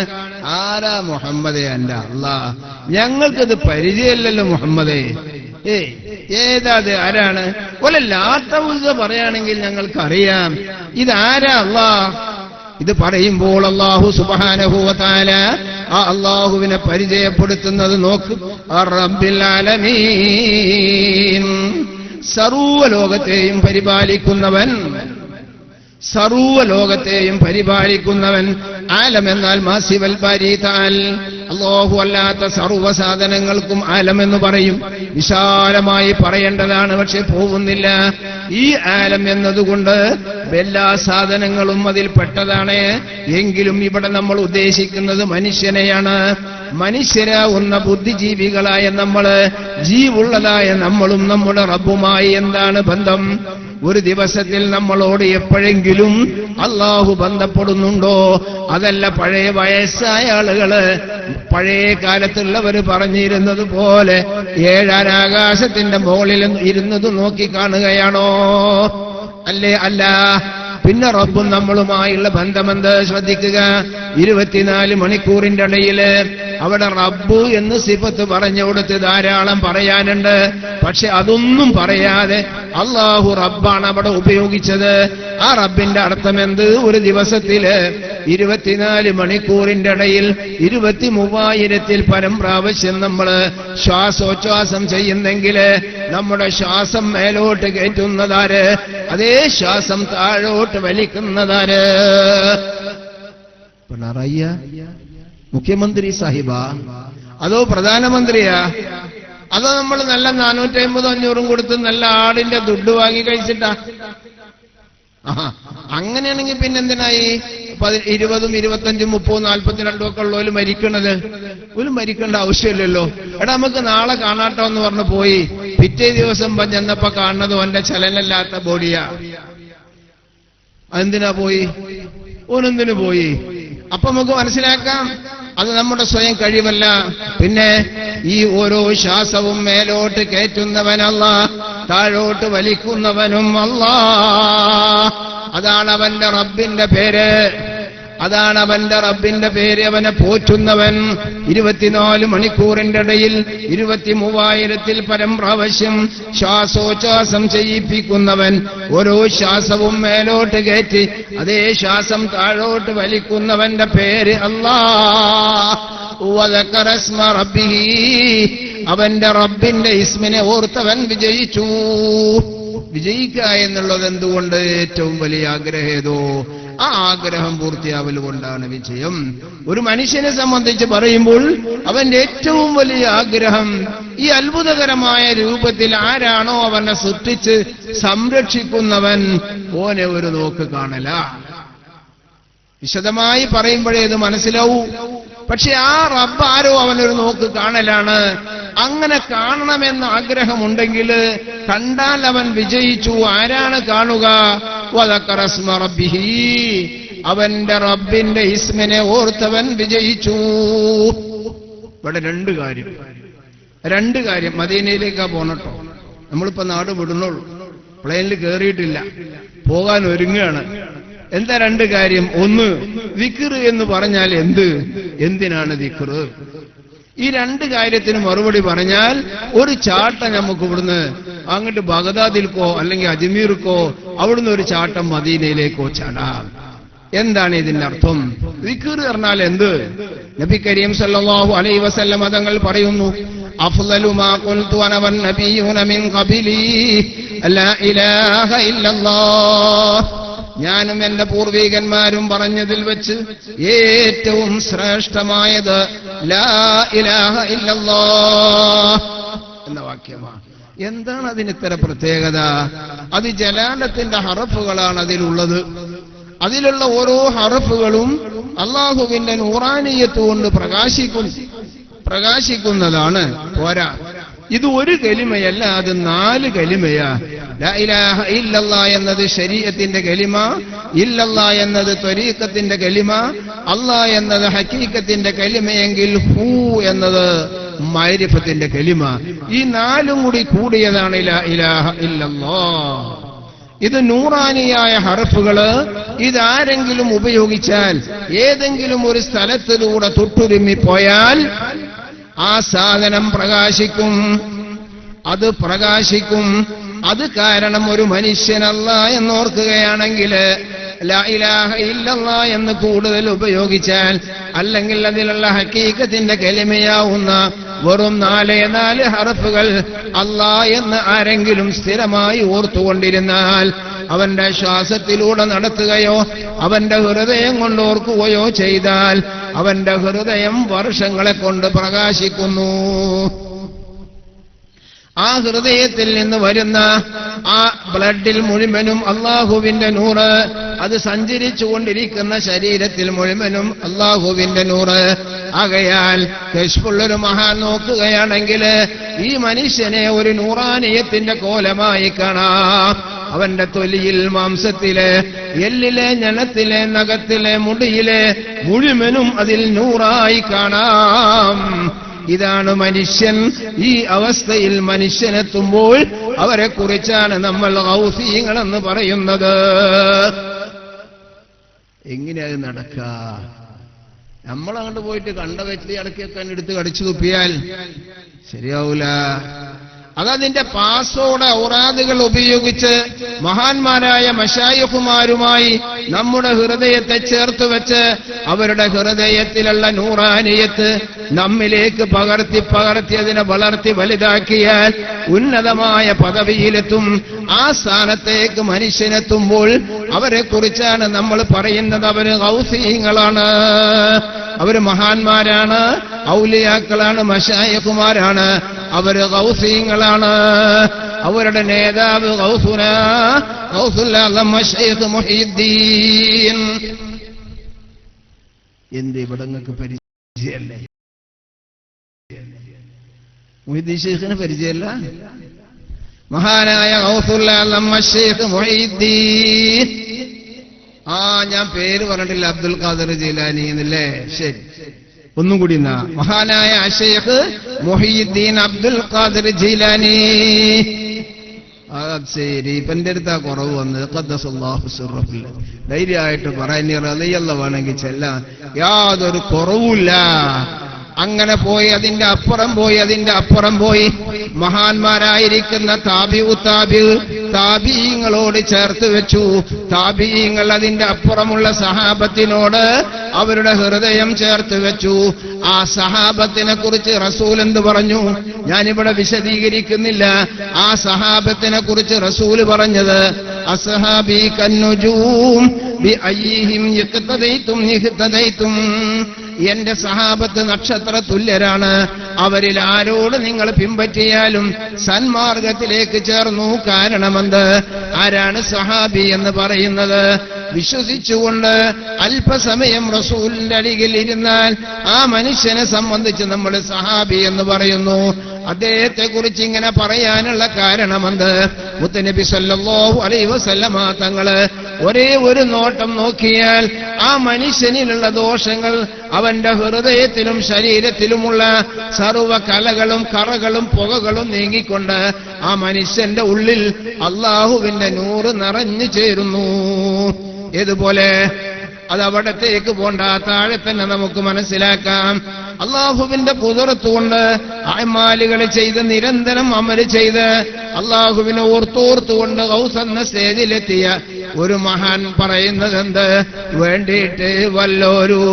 ആരാ മുഹമ്മദേ? അല്ല അല്ലാഹ്. ഞങ്ങൾക്കത് പരിചയമില്ലല്ലോ മുഹമ്മദേ. ഏതാത്? ആരാണ്? ഒലല്ലാത്ത പറയുകയാണെങ്കിൽ ഞങ്ങൾക്കറിയാം. ഇതാരാ അല്ലാഹ്? ഇത് പറയുമ്പോൾ അല്ലാഹു സുബ്ഹാനഹു വ തആല ആ അല്ലാഹുവിനെ പരിചയപ്പെടുത്തുന്നത് നോക്ക്. റബ്ബിൽ ആലമീൻ, സർവ്വലോകത്തെയും പരിപാലിക്കുന്നവൻ, സർവ്വലോകത്തെയും പരിപാലിക്കുന്നവൻ. ആലം എന്നാൽ മാസിവൽ ബാരിതാൽ, അല്ലാഹു അല്ലാത്ത സർവ്വ സാധനങ്ങൾക്കും ആലം എന്ന് പറയും. വിശാലമായി പറയേണ്ടതാണ്, പക്ഷെ പോകുന്നില്ല. ഈ ആലം എന്നതുകൊണ്ട് എല്ലാ സാധനങ്ങളും അതിൽ പെട്ടതാണ്. എങ്കിലും ഇവിടെ നമ്മൾ ഉദ്ദേശിക്കുന്നത് മനുഷ്യനെയാണ്. മനുഷ്യരാവുന്ന ബുദ്ധിജീവികളായ നമ്മള്, ജീവുള്ളതായ നമ്മളും നമ്മുടെ റബ്ബുമായി എന്താണ് ബന്ധം? ഒരു ദിവസത്തിൽ നമ്മളോട് എപ്പോഴെങ്കിലും അല്ലാഹു ബന്ധപ്പെടുന്നുണ്ടോ? അതല്ല പഴയ വയസ്സായ ആളുകള് പഴയ കാലത്തുള്ളവര് പറഞ്ഞിരുന്നത് പോലെ ഏഴാനാകാശത്തിന്റെ മുകളിൽ ഇരുന്നത് നോക്കി കാണുകയാണോ? അല്ലേ? അല്ല. പിന്നെ റബ്ബും നമ്മളുമായുള്ള ബന്ധമെന്ത്? ശ്രദ്ധിക്കുക. 24 മണിക്കൂറിന്റെ ഇടയില് അവിടെ റബ്ബ് എന്ന് സിഫത്ത് പറഞ്ഞു കൊടുത്ത് ധാരാളം പറയാനുണ്ട്. പക്ഷെ അതൊന്നും പറയാതെ അല്ലാഹു റബ്ബാണ് അവിടെ ഉപയോഗിച്ചത്. ആ റബ്ബിന്റെ അർത്ഥം എന്ത്? ഒരു ദിവസത്തില് 24 മണിക്കൂറിന്റെ ഇടയിൽ 23,000-ൽ പരം പ്രാവശ്യം നമ്മൾ ശ്വാസോച്ഛ്വാസം ചെയ്യുന്നെങ്കിൽ നമ്മുടെ ശ്വാസം മേലോട്ട് കയറ്റുന്നതാര്? അതേ ശ്വാസം താഴോട്ട് വലിക്കുന്നതാര്? പിണറായിയ, മുഖ്യമന്ത്രി സാഹിബാ, അതോ പ്രധാനമന്ത്രിയാ, അതോ നമ്മൾ നല്ല 450-500 കൊടുത്ത് നല്ല ആടിന്റെ ദുഡ് വാങ്ങി കഴിച്ചിട്ടാ? അങ്ങനെയാണെങ്കിൽ പിന്നെന്തിനായി 20, 25, 30, 42 ഒക്കെ ഉള്ളവര് മരിക്കണത്? ഒരു മരിക്കേണ്ട ആവശ്യമില്ലല്ലോ. എടാ നമുക്ക് നാളെ കാണാട്ടോ എന്ന് പറഞ്ഞു പോയി, പിറ്റേ ദിവസം ചെന്നപ്പോ കാണുന്നത് ഓന്റെ ചലനമില്ലാത്ത ബോഡിയാ. അതെന്തിനാ പോയി? ഓനെന്തിനു പോയി? അപ്പൊ നമുക്ക് മനസ്സിലാക്കാം അത് നമ്മുടെ സ്വയം കഴിവല്ല. പിന്നെ ഈ ഓരോ ശ്വാസവും മേലോട്ട് കയറ്റുന്നവനല്ല, താഴോട്ട് വലിക്കുന്നവനും അല്ലാ. അതാണ് അവന്റെ റബ്ബിന്റെ പേര്. അതാണ് അവന്റെ റബ്ബിന്റെ പേര്. അവനെ പോറ്റുന്നവൻ, 24 മണിക്കൂറിന്റെ ഇടയിൽ 23,000-ൽ പരം പ്രാവശ്യം ശ്വാസോച്ഛ്വാസം ചെയ്യിപ്പിക്കുന്നവൻ, ഓരോ ശ്വാസവും മേലോട്ട് കയറ്റി അതേ ശ്വാസം താഴോട്ട് വലിക്കുന്നവന്റെ പേര് അല്ലാഹ്. വദക്കറ ഇസ്മ റബ്ബിഹി, അവന്റെ റബ്ബിന്റെ ഇസ്മിനെ ഓർത്തവൻ വിജയിച്ചു. വിജയിക്കുക എന്നുള്ളത് എന്തുകൊണ്ട്? ഏറ്റവും വലിയ ആഗ്രഹേതോ ആ ആഗ്രഹം പൂർത്തിയാവൽ കൊണ്ടാണ് വിജയം. ഒരു മനുഷ്യനെ സംബന്ധിച്ച് പറയുമ്പോൾ അവന്റെ ഏറ്റവും വലിയ ആഗ്രഹം ഈ അത്ഭുതകരമായ രൂപത്തിൽ ആരാണോ അവനെ സൃഷ്ടിച്ച് സംരക്ഷിക്കുന്നവൻ ഓനെ ഒരു നോക്ക് കാണല. വിശദമായി പറയുമ്പോഴേ ഇത് മനസ്സിലാവൂ. പക്ഷെ ആ റബ്ബ് ആരോ അവനൊരു നോക്ക് കാണലാണ്. അങ്ങനെ കാണണമെന്ന് ആഗ്രഹമുണ്ടെങ്കിൽ കണ്ടാൽ അവൻ വിജയിച്ചു. ആരാണ് കാണുക? വദക്കറ ഇസ്മ റബ്ബിഹി, അവന്റെ റബ്ബിന്റെ ഇസ്മിനെ ഓർത്തവൻ വിജയിച്ചു. ഇവിടെ രണ്ട് കാര്യം. മദീനയിലേക്കാ പോണട്ടോ. നമ്മളിപ്പോ നാട് വിടുന്നുള്ളൂ, പ്ലെയിനിൽ കയറിയിട്ടില്ല, പോകാൻ ഒരുങ്ങുകയാണ്. എന്താ രണ്ട് കാര്യം? ഒന്ന്, ദിക്ർ എന്ന് പറഞ്ഞാൽ എന്തിനാണ് ദിക്ർ? ഈ രണ്ട് കാര്യത്തിന് മറുപടി പറഞ്ഞാൽ ഒരു ചാട്ടം നമുക്ക് ഇവിടുന്ന് അങ്ങോട്ട് ബഗ്ദാദിൽക്കോ അല്ലെങ്കിൽ അജ്മീർക്കോ, അവിടുന്ന് ഒരു ചാട്ടം മദീനയിലേക്കോ ചാടാം. എന്താണ് ഇതിന്റെ അർത്ഥം? ദിക്ർ പറഞ്ഞാൽ എന്ത്? നബി കരീം സല്ലല്ലാഹു അലൈഹി വസല്ലം തങ്ങൾ പറയുന്നു, അഫ്ളലു മാ ഖുൽതു അന വൻ നബിയ്യൂന മിൻ ഖബലി ലാ ഇലാഹ ഇല്ലല്ലാഹ്. ഞാനും എന്റെ പൂർവികന്മാരും പറഞ്ഞതിൽ വെച്ച് ഏറ്റവും ശ്രേഷ്ഠമായത് ലാ ഇലാഹ ഇല്ലല്ലാഹ് എന്ന വാക്യമാണ്. എന്താണ് അതിന് ഇത്ര പ്രത്യേകത? അത് ജലാലത്തിന്റെ ഹറഫുകളാണ് അതിലുള്ളത്. അതിലുള്ള ഓരോ ഹറഫുകളും അള്ളാഹുവിന്റെ നൂറാനിയത്ത് കൊണ്ട് പ്രകാശിക്കുന്നതാണ്. പോരാ, ഇത് ഒരു കലിമയല്ല, അത് 4 കലിമയാ. ലാ ഇലാഹ ഇല്ലല്ലാഹ് എന്നത് ശരീഅത്തിന്റെ കലിമ, ഇല്ലല്ലാഹ് എന്നത് ത്വരീഖത്തിന്റെ കലിമ, അല്ലാഹ് എന്നത് ഹഖീഖത്തിന്റെ കലിമയെങ്കിൽ ഹൂ എന്നത് മഅരിഫത്തിന്റെ കലിമ. ഈ 4ഉം കൂടി കൂടിയതാണ് ലാ ഇലാഹ ഇല്ലല്ലാഹ്. ഇത് നൂറാനിയായ ഹർഫുകള്. ഇതാരെങ്കിലും ഉപയോഗിച്ചാൽ ഏതെങ്കിലും ഒരു സ്ഥലത്തിലൂടെ തൊട്ടുരുമ്മിപ്പോയാൽ ആ സാധനം പ്രകാശിക്കും. അത് കാരണം ഒരു മനുഷ്യനല്ല എന്നോർക്കുകയാണെങ്കിൽ ലാ ഇലാഹ ഇല്ലല്ലാഹ് എന്ന് കൂടുതൽ ഉപയോഗിച്ചാൽ, അല്ലെങ്കിൽ അതിലുള്ള ഹഖീഖത്തിന്റെ കലിമയാവുന്ന വെറും 4 ഹർഫുകൾ അല്ലാഹ് എന്ന് ആരെങ്കിലും സ്ഥിരമായി ഓർത്തുകൊണ്ടിരുന്നാൽ, അവന്റെ ശ്വാസത്തിലൂടെ നടത്തുകയോ അവന്റെ ഹൃദയം കൊണ്ട് ഓർക്കുകയോ ചെയ്താൽ അവന്റെ ഹൃദയം വർഷങ്ങളെ കൊണ്ട് പ്രകാശിക്കുന്നു. ആ ഹൃദയത്തിൽ നിന്ന് വരുന്ന ആ ബ്ലഡിൽ മുഴുവനും അള്ളാഹുവിന്റെ നൂറ്, അത് സഞ്ചരിച്ചുകൊണ്ടിരിക്കുന്ന ശരീരത്തിൽ മുഴുവനും അള്ളാഹുവിന്റെ നൂറ്. ആകയാൽ കശ്ഫുള്ളൊരു മഹാൻ നോക്കുകയാണെങ്കിൽ ഈ മനുഷ്യനെ ഒരു നൂറാനിയത്തിന്റെ കോലമായി കാണാം. അവന്റെ തൊലിയിൽ, മാംസത്തിലെ, എല്ലിലെ, ഞനത്തിലെ, നഖത്തിലെ, മുടിയിലെ മുഴുവനും അതിൽ നൂറായി കാണാം. ഇതാണ് മനുഷ്യൻ. ഈ അവസ്ഥയിൽ മനുഷ്യനെത്തുമ്പോൾ അവരെ കുറിച്ചാണ് നമ്മൾ ഗൗസിയങ്ങളെന്ന് പറയുന്നത്. എങ്ങനെയത് നടക്കുക? നമ്മളങ്ങോട്ട് പോയിട്ട് കണ്ട വെച്ച് അടക്കിയൊക്കെ എടുത്ത് കടിച്ചു തുപ്പിയാൽ ശരിയാവൂല. അതതിന്റെ പാസ്വേഡ് ഔറാദുകൾ ഉപയോഗിച്ച് മഹാന്മാരായ മശായിഖുമാരുമായി നമ്മുടെ ഹൃദയത്തെ ചേർത്ത് വെച്ച് അവരുടെ ഹൃദയത്തിലുള്ള നൂറാനിയത്ത് നമ്മിലേക്ക് പകർത്തി അതിനെ വളർത്തി വലുതാക്കിയാൽ ഉന്നതമായ പദവിയിലെത്തും. ആ സ്ഥാനത്തേക്ക് മനുഷ്യനെത്തുമ്പോൾ അവരെ കുറിച്ചാണ് നമ്മൾ പറയുന്നത്. അവര് ഗൗസിയങ്ങളാണ്, അവര് മഹാന്മാരാണ്, ഔലിയാക്കളാണ്, മശായിഖുമാരാണ്, അവര് ഗൗസിയങ്ങളാണ്. അവരുടെ നേതാവ് ഗൗസുനാ ഗൗസുൽ ആലം ശൈഖ് മുഹീദ്ദീൻ. എന്ത് ഇവിടെ നിങ്ങൾക്ക് പരിചയമല്ലേ? മുഹീദ്ദീൻ ശൈഖിന് പരിചയമല്ല? മഹാനായ ഗൗസുൽ ആലം ശൈഖ് മുഹീദ്ദീൻ. ഞാൻ പേര് പറഞ്ഞിട്ടില്ല, അബ്ദുൽ ഖാദിർ ജീലാനി എന്നല്ലേ? ശരി, ഒന്നും കൂടി എന്നാ. മഹാനായ ശൈഖ് മുഹീദ്ദീൻ അബ്ദുൽ ഖാദിർ ജീലാനി. ശരി, ഇപ്പൊ എന്റെ അടുത്താ കുറവ് വന്നത്. ഖദ്ദസല്ലാഹു സിർറഹു. ധൈര്യമായിട്ട് പറയാൻ റളിയല്ലാഹു വേണമെങ്കിൽ ചെല്ലാൻ യാതൊരു കുറവുമില്ല. അങ്ങനെ പോയി അതിന്റെ അപ്പുറം പോയി മഹാന്മാരായിരിക്കുന്ന താബിഈങ്ങളോട് ചേർത്ത് വെച്ചു. താബിഈങ്ങൾ അതിന്റെ അപ്പുറമുള്ള സഹാബത്തിനോട് അവരുടെ ഹൃദയം ചേർത്ത് വെച്ചു. ആ സഹാബത്തിനെ കുറിച്ച് റസൂൽ എന്ത് പറഞ്ഞു ഞാനിവിടെ വിശദീകരിക്കുന്നില്ല. ആ സഹാബത്തിനെ കുറിച്ച് റസൂൽ പറഞ്ഞത് അസ്ഹാബി കന്നുജൂം ബിഅയ്യിഹിം യഖ്തദൈതും ഇഹ്തദൈതും. എന്റെ സഹാബത്ത് നക്ഷത്ര തുല്യരാണ്. അവരിൽ ആരോട് നിങ്ങൾ പിൻപറ്റിയാലും സന്മാർഗത്തിലേക്ക് ചേർന്നു. കാരണമെന്ത്? ആരാണ് സഹാബി എന്ന് പറയുന്നത്? വിശ്വസിച്ചുകൊണ്ട് അല്പസമയം റസൂലിന്റെ അരികിൽ ഇരുന്നാൽ ആ മനുഷ്യനെ സംബന്ധിച്ച് നമ്മൾ സഹാബി എന്ന് പറയുന്നു. അദ്ദേഹത്തെ കുറിച്ച് ഇങ്ങനെ പറയാനുള്ള കാരണമെന്ത്? മുത്തുനബി സല്ലല്ലാഹു അലൈഹി വസല്ലമ തങ്ങള് ഒരേ ഒരു നോട്ടം നോക്കിയാൽ ആ മനുഷ്യനിലുള്ള ദോഷങ്ങൾ അവന്റെ ഹൃദയത്തിലും ശരീരത്തിലുമുള്ള സർവ്വ കലകളും കറകളും പുകകളും നീങ്ങിക്കൊണ്ട് ആ മനുഷ്യന്റെ ഉള്ളിൽ അള്ളാഹുവിന്റെ നൂറ് നിറഞ്ഞു ചേരുന്നു. ഏതുപോലെ? അത് അവിടത്തേക്ക് പോണ്ട, താഴെ തന്നെ നമുക്ക് മനസ്സിലാക്കാം. അള്ളാഹുവിന്റെ ഖുദ്റത്ത് കൊണ്ട് അഅ്മാലുകൾ ചെയ്ത് നിരന്തരം അമൽ ചെയ്ത് അള്ളാഹുവിനെ ഓർത്തോർത്തുകൊണ്ട് ഗൗസ് എന്ന സ്റ്റേജിലെത്തിയ ഒരു മഹാൻ പറയുന്നത് എന്ത്? വേണ്ടിയിട്ട് വല്ലോരു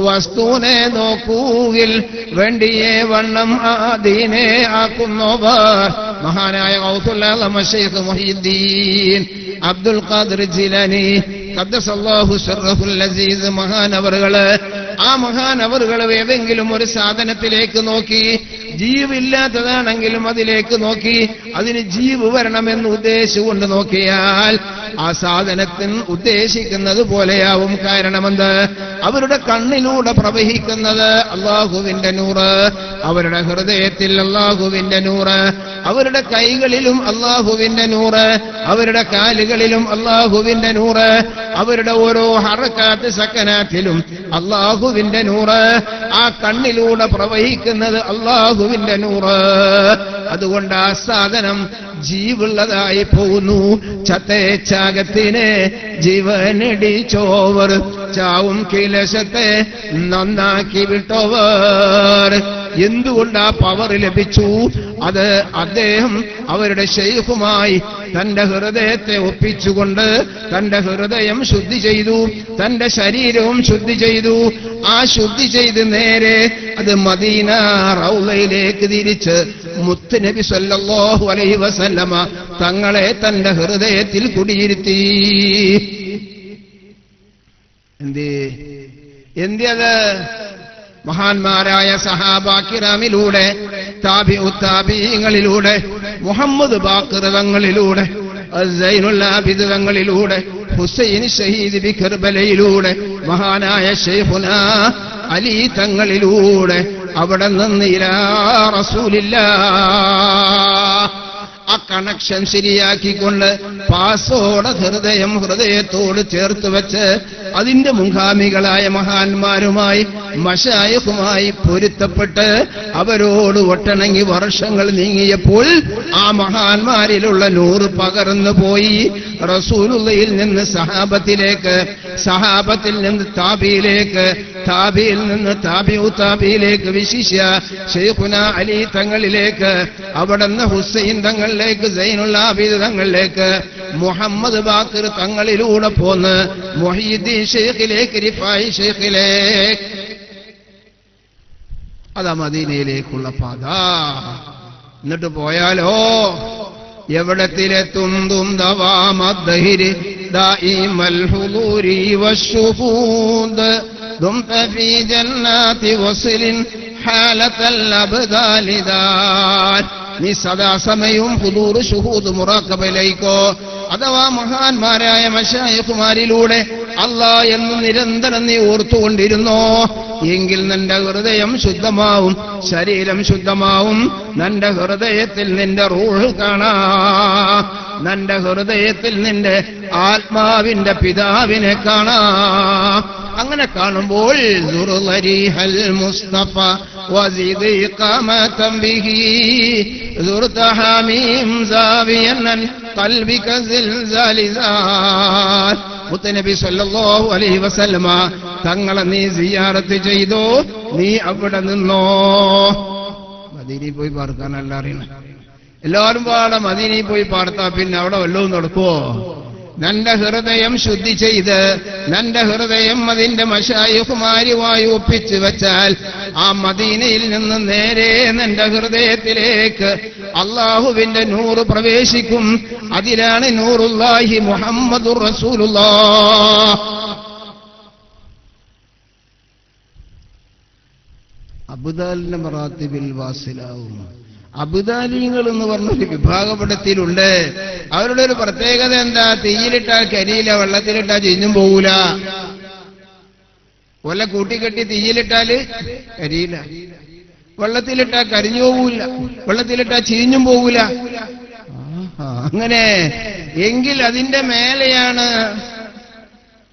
വസ്തുവിനെ നോക്കൂകിൽ വേണ്ടിയേ വണ്ണം ആദീനെ ആക്കുന്നവർ. മഹാനായ ഗൗസുൽ ആലം ശൈഖ് മുഹീദ്ദീൻ അബ്ദുൽ ഖാദിർ ജീലാനി ഖദ്ദസല്ലാഹു സിർറഹുൽ അസീസ് മഹാനവറുകള്. ആ മഹാനവറുകള് ഏതെങ്കിലും ഒരു സാധനത്തിലേക്ക് നോക്കി, ജീവില്ലാത്തതാണെങ്കിലും അതിലേക്ക് നോക്കി അതിന് ജീവ് വരണമെന്ന് ഉദ്ദേശിച്ചുകൊണ്ട് നോക്കിയാൽ ആ സാധനത്തിന് ഉദ്ദേശിക്കുന്നത് പോലെയാവും. കാരണമെന്ത്? അവരുടെ കണ്ണിലൂടെ പ്രവഹിക്കുന്നത് അള്ളാഹുവിന്റെ നൂറ്, അവരുടെ ഹൃദയത്തിൽ അള്ളാഹുവിന്റെ നൂറ്, അവരുടെ കൈകളിലും അള്ളാഹുവിന്റെ നൂറ്, അവരുടെ കാലുകളിലും അള്ളാഹുവിന്റെ നൂറ്, അവരുടെ ഓരോ ഹറക്കാത്ത് സക്കനാത്തിലും അള്ളാഹുവിന്റെ നൂറ്. ആ കണ്ണിലൂടെ പ്രവഹിക്കുന്നത് അള്ളാഹുവിന്റെ നൂറ്. അതുകൊണ്ട് ആ സാധനം ജീവുള്ളതായി പോകുന്നു. ചത്തേച്ചാകത്തിനെ ജീവനടിച്ചോവർ ചാവും കിലശത്തെ നന്നാക്കി വിട്ടോവർ. എന്തുകൊണ്ട് ആ പവർ ലഭിച്ചു? അത് അദ്ദേഹം അവരുടെ ശൈഖുമായി തന്റെ ഹൃദയത്തെ ഒപ്പിച്ചുകൊണ്ട് തന്റെ ഹൃദയം ശുദ്ധി ചെയ്തു, തന്റെ ശരീരവും ശുദ്ധി ചെയ്തു. ആ ശുദ്ധി ചെയ്ത് നേരെ അത് മദീന റൗളയിലേക്ക് തിരിച്ച് മുത്തുനബി സല്ലല്ലാഹു അലൈഹി വസല്ലമ തങ്ങളെ തന്റെ ഹൃദയത്തിൽ കുടിയിരുത്തി. എന്ത് മഹാന്മാരായ സഹാബാക്കിറാമിലൂടെ താബിഈങ്ങളിലൂടെ മുഹമ്മദ് ബാഖിർ തങ്ങളിലൂടെ സൈനുൽ ആബിദ് തങ്ങളിലൂടെ ഹുസൈൻ ഷഹീദ് ബി കർബലയിലൂടെ മഹാനായ ശൈഖുനാ അലി തങ്ങളിലൂടെ അവിടെ നിന്ന് ഇലാ റസൂലില്ലാഹ് ആ കണക്ഷൻ ശരിയാക്കിക്കൊണ്ട് പാസോടെ ഹൃദയത്തോട് ചേർത്ത് വെച്ച് അതിന്റെ മുഖാമികളായ മഹാന്മാരുമായി മശായിഖുമായി പൊരുത്തപ്പെട്ട് അവരോട് ഒട്ടണങ്ങി വർഷങ്ങൾ നീങ്ങിയപ്പോൾ ആ മഹാന്മാരിലുള്ള നൂറ് പകർന്നു പോയി റസൂലുള്ളാഹിയിൽ നിന്ന് സഹാബത്തിലേക്ക്, സഹാബത്തിൽ നിന്ന് താബിയിലേക്ക്, താബിയിൽ നിന്ന് താബിഉ താബിയിലേക്ക്, വിശിഷ്യ ശൈഖുന അലി തങ്ങളിലേക്ക്, അവിടുന്ന് ഹുസൈൻ തങ്ങളിലേക്ക്, സൈനുൽ ആബിദ് തങ്ങളിലേക്ക്, മുഹമ്മദ് ബാക്കിർ തങ്ങളിലൂടെ പോന്ന് മുഹ്യിദ്ദീൻ ശൈഖിലേക്ക്, റിഫായി ശൈഖിലേക്ക്. അതാ മദീനയിലേക്കുള്ള പാത. എന്നിട്ട് പോയാലോ എവിടത്തിലെത്തും ദവാമദ്ദഹിരി ദായിമൽ ഹുദൂരി വശുഹൂദ് ദുംത ഫീ ജന്നാതി വസ്ലിൻ ഹാലത്തൽ അബ്ദാലിദാൻ. നീ സദാസമയവും ഹുദൂർ ശുഹൂദ് മുറാഖബയിലേക്കോ അഥവാ മഹാന്മാരായ മശായിഖുമാരിലൂടെ അല്ലാഹ് എന്ന് നിരന്തരം നീ ഓർത്തുകൊണ്ടിരുന്നോ എങ്കിൽ നിന്റെ ഹൃദയം ശുദ്ധമാവും, ശരീരം ശുദ്ധമാവും. നിന്റെ ഹൃദയത്തിൽ നിന്റെ റൂഹ് കാണാം, നിന്റെ ഹൃദയത്തിൽ നിന്റെ ആത്മാവിന്റെ പിതാവിനെ കാണാം. അങ്ങനെ കാണുമ്പോൾ സുറുലരിഹൽ മുസ്തഫ വസിദ് ഇഖാമതൻ ബിഹി സുർത ഹമീം സാവിയൻ ഖൽബിക സിൽസാലിസാൻ. മുത്തനബി സല്ലല്ലാഹു അലൈഹി വസല്ലമ തങ്ങളെ നീ സിയാറത്ത് ചെയ്തോ, നീ അവിടെ നിന്നോ. മദീനയിൽ പോയി പാർക്കാനല്ല അറിയണം. എല്ലാവരും പാടെ മദീനയിൽ പോയി പാർത്താ പിന്നെ അവിടെ വല്ലതും നടക്കുവോ? നിന്റെ ഹൃദയം ശുദ്ധി ചെയ്ത് നിന്റെ ഹൃദയം അതിന്റെ മശായിഖുമാരുമായി ഒപ്പിച്ചു വെച്ചാൽ ആ മദീനയിൽ നിന്ന് നേരെ നിന്റെ ഹൃദയത്തിലേക്ക് അള്ളാഹുവിന്റെ നൂറ് പ്രവേശിക്കും. അതിലാണ് നൂറുല്ലാഹി മുഹമ്മദുർ റസൂലുള്ളാഹ്. അബ്ദാലിന്റെ മറാത്തിബിൽ വാസിലാവും. അബ്ദാലിങ്ങൾ എന്ന് പറഞ്ഞൊരു വിഭാഗപ്പെടുത്തിയിലുണ്ട്. അവരുടെ ഒരു പ്രത്യേകത എന്താ? തീയിലിട്ടാ കരിയില, വെള്ളത്തിലിട്ടാ ചീഞ്ഞും പോകൂല. വല്ല കൂട്ടിക്കെട്ടി തീയിലിട്ടാല് കരിയില, വെള്ളത്തിലിട്ടാ കരിഞ്ഞു പോകൂല, വെള്ളത്തിലിട്ടാ ചീഞ്ഞും പോകൂല. അങ്ങനെ എങ്കിൽ അതിന്റെ മേലെയാണ്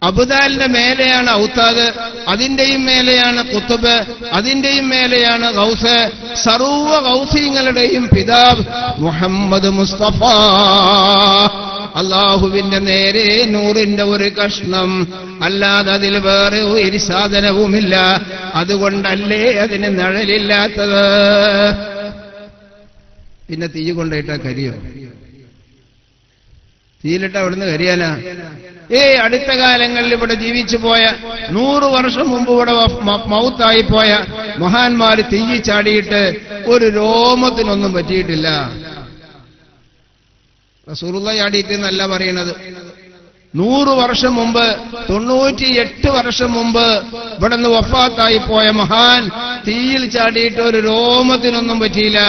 അബ്ദാലിന്റെ മേലെയാണ് ഔത്താദ്, അതിന്റെയും മേലെയാണ് ഖുത്ബ്, അതിന്റെയും മേലെയാണ് ഗൗസ്. സർവ്വ ഗൗസിങ്ങളുടെയും പിതാവ് മുഹമ്മദ് മുസ്തഫ. അള്ളാഹുവിന്റെ നേരെ നൂറിന്റെ ഒരു കഷ്ണം, അല്ലാതെ അതിൽ വേറെ ഒരു സാധനവുമില്ല. അതുകൊണ്ടല്ലേ അതിന് നിഴലില്ലാത്തത്. പിന്നെ തീ കൊണ്ടിട്ടാ കരിയോ? തീയിലിട്ട അവിടുന്ന് കരിയാനാ? അടുത്ത കാലങ്ങളിൽ ഇവിടെ ജീവിച്ചു പോയ 100 വർഷം മുമ്പ് ഇവിടെ മൗത്തായി പോയ മഹാന്മാര് തീ ചാടിയിട്ട് ഒരു രോമത്തിനൊന്നും പറ്റിയിട്ടില്ല. റസൂലുള്ളാഹി ചാടിയിട്ട് എന്നല്ല പറയണത്. 100 വർഷം മുമ്പ്, 98 വർഷം മുമ്പ് ഇവിടെ നിന്ന് വഫാത്തായി പോയ മഹാൻ തീയിൽ ചാടിയിട്ട് ഒരു രോമത്തിനൊന്നും പറ്റിയില്ല.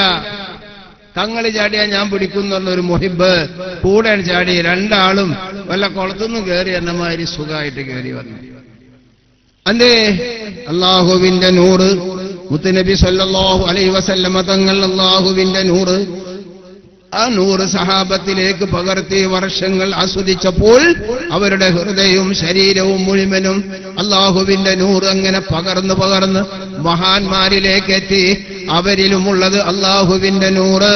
തങ്ങൾ ചാടിയാ ഞാൻ പിടിക്കുന്നു എന്നൊരു മുഹിബ് കൂടെ ചാടി. രണ്ടാളും വല്ല കുളത്തുനിന്ന് കയറി എന്നമാതിരി സുഖമായിട്ട് കയറി വന്നു. അല്ലേ? അള്ളാഹുവിന്റെ നൂറ്, മുത്തുനബി സല്ലല്ലാഹു അലൈഹി വസല്ലമ തങ്ങൾ അള്ളാഹുവിന്റെ നൂറ്, ആ നൂറ് സഹാബത്തിലേക്ക് പകർത്തി വർഷങ്ങൾ ആസ്വദിച്ചപ്പോൾ അവരുടെ ഹൃദയവും ശരീരവും മുഴുവനും അള്ളാഹുവിന്റെ നൂറ് അങ്ങനെ പകർന്ന് പകർന്ന് മഹാന്മാരിലേക്ക് എത്തി. അവരിലുമുള്ളത് അള്ളാഹുവിന്റെ നൂറ്.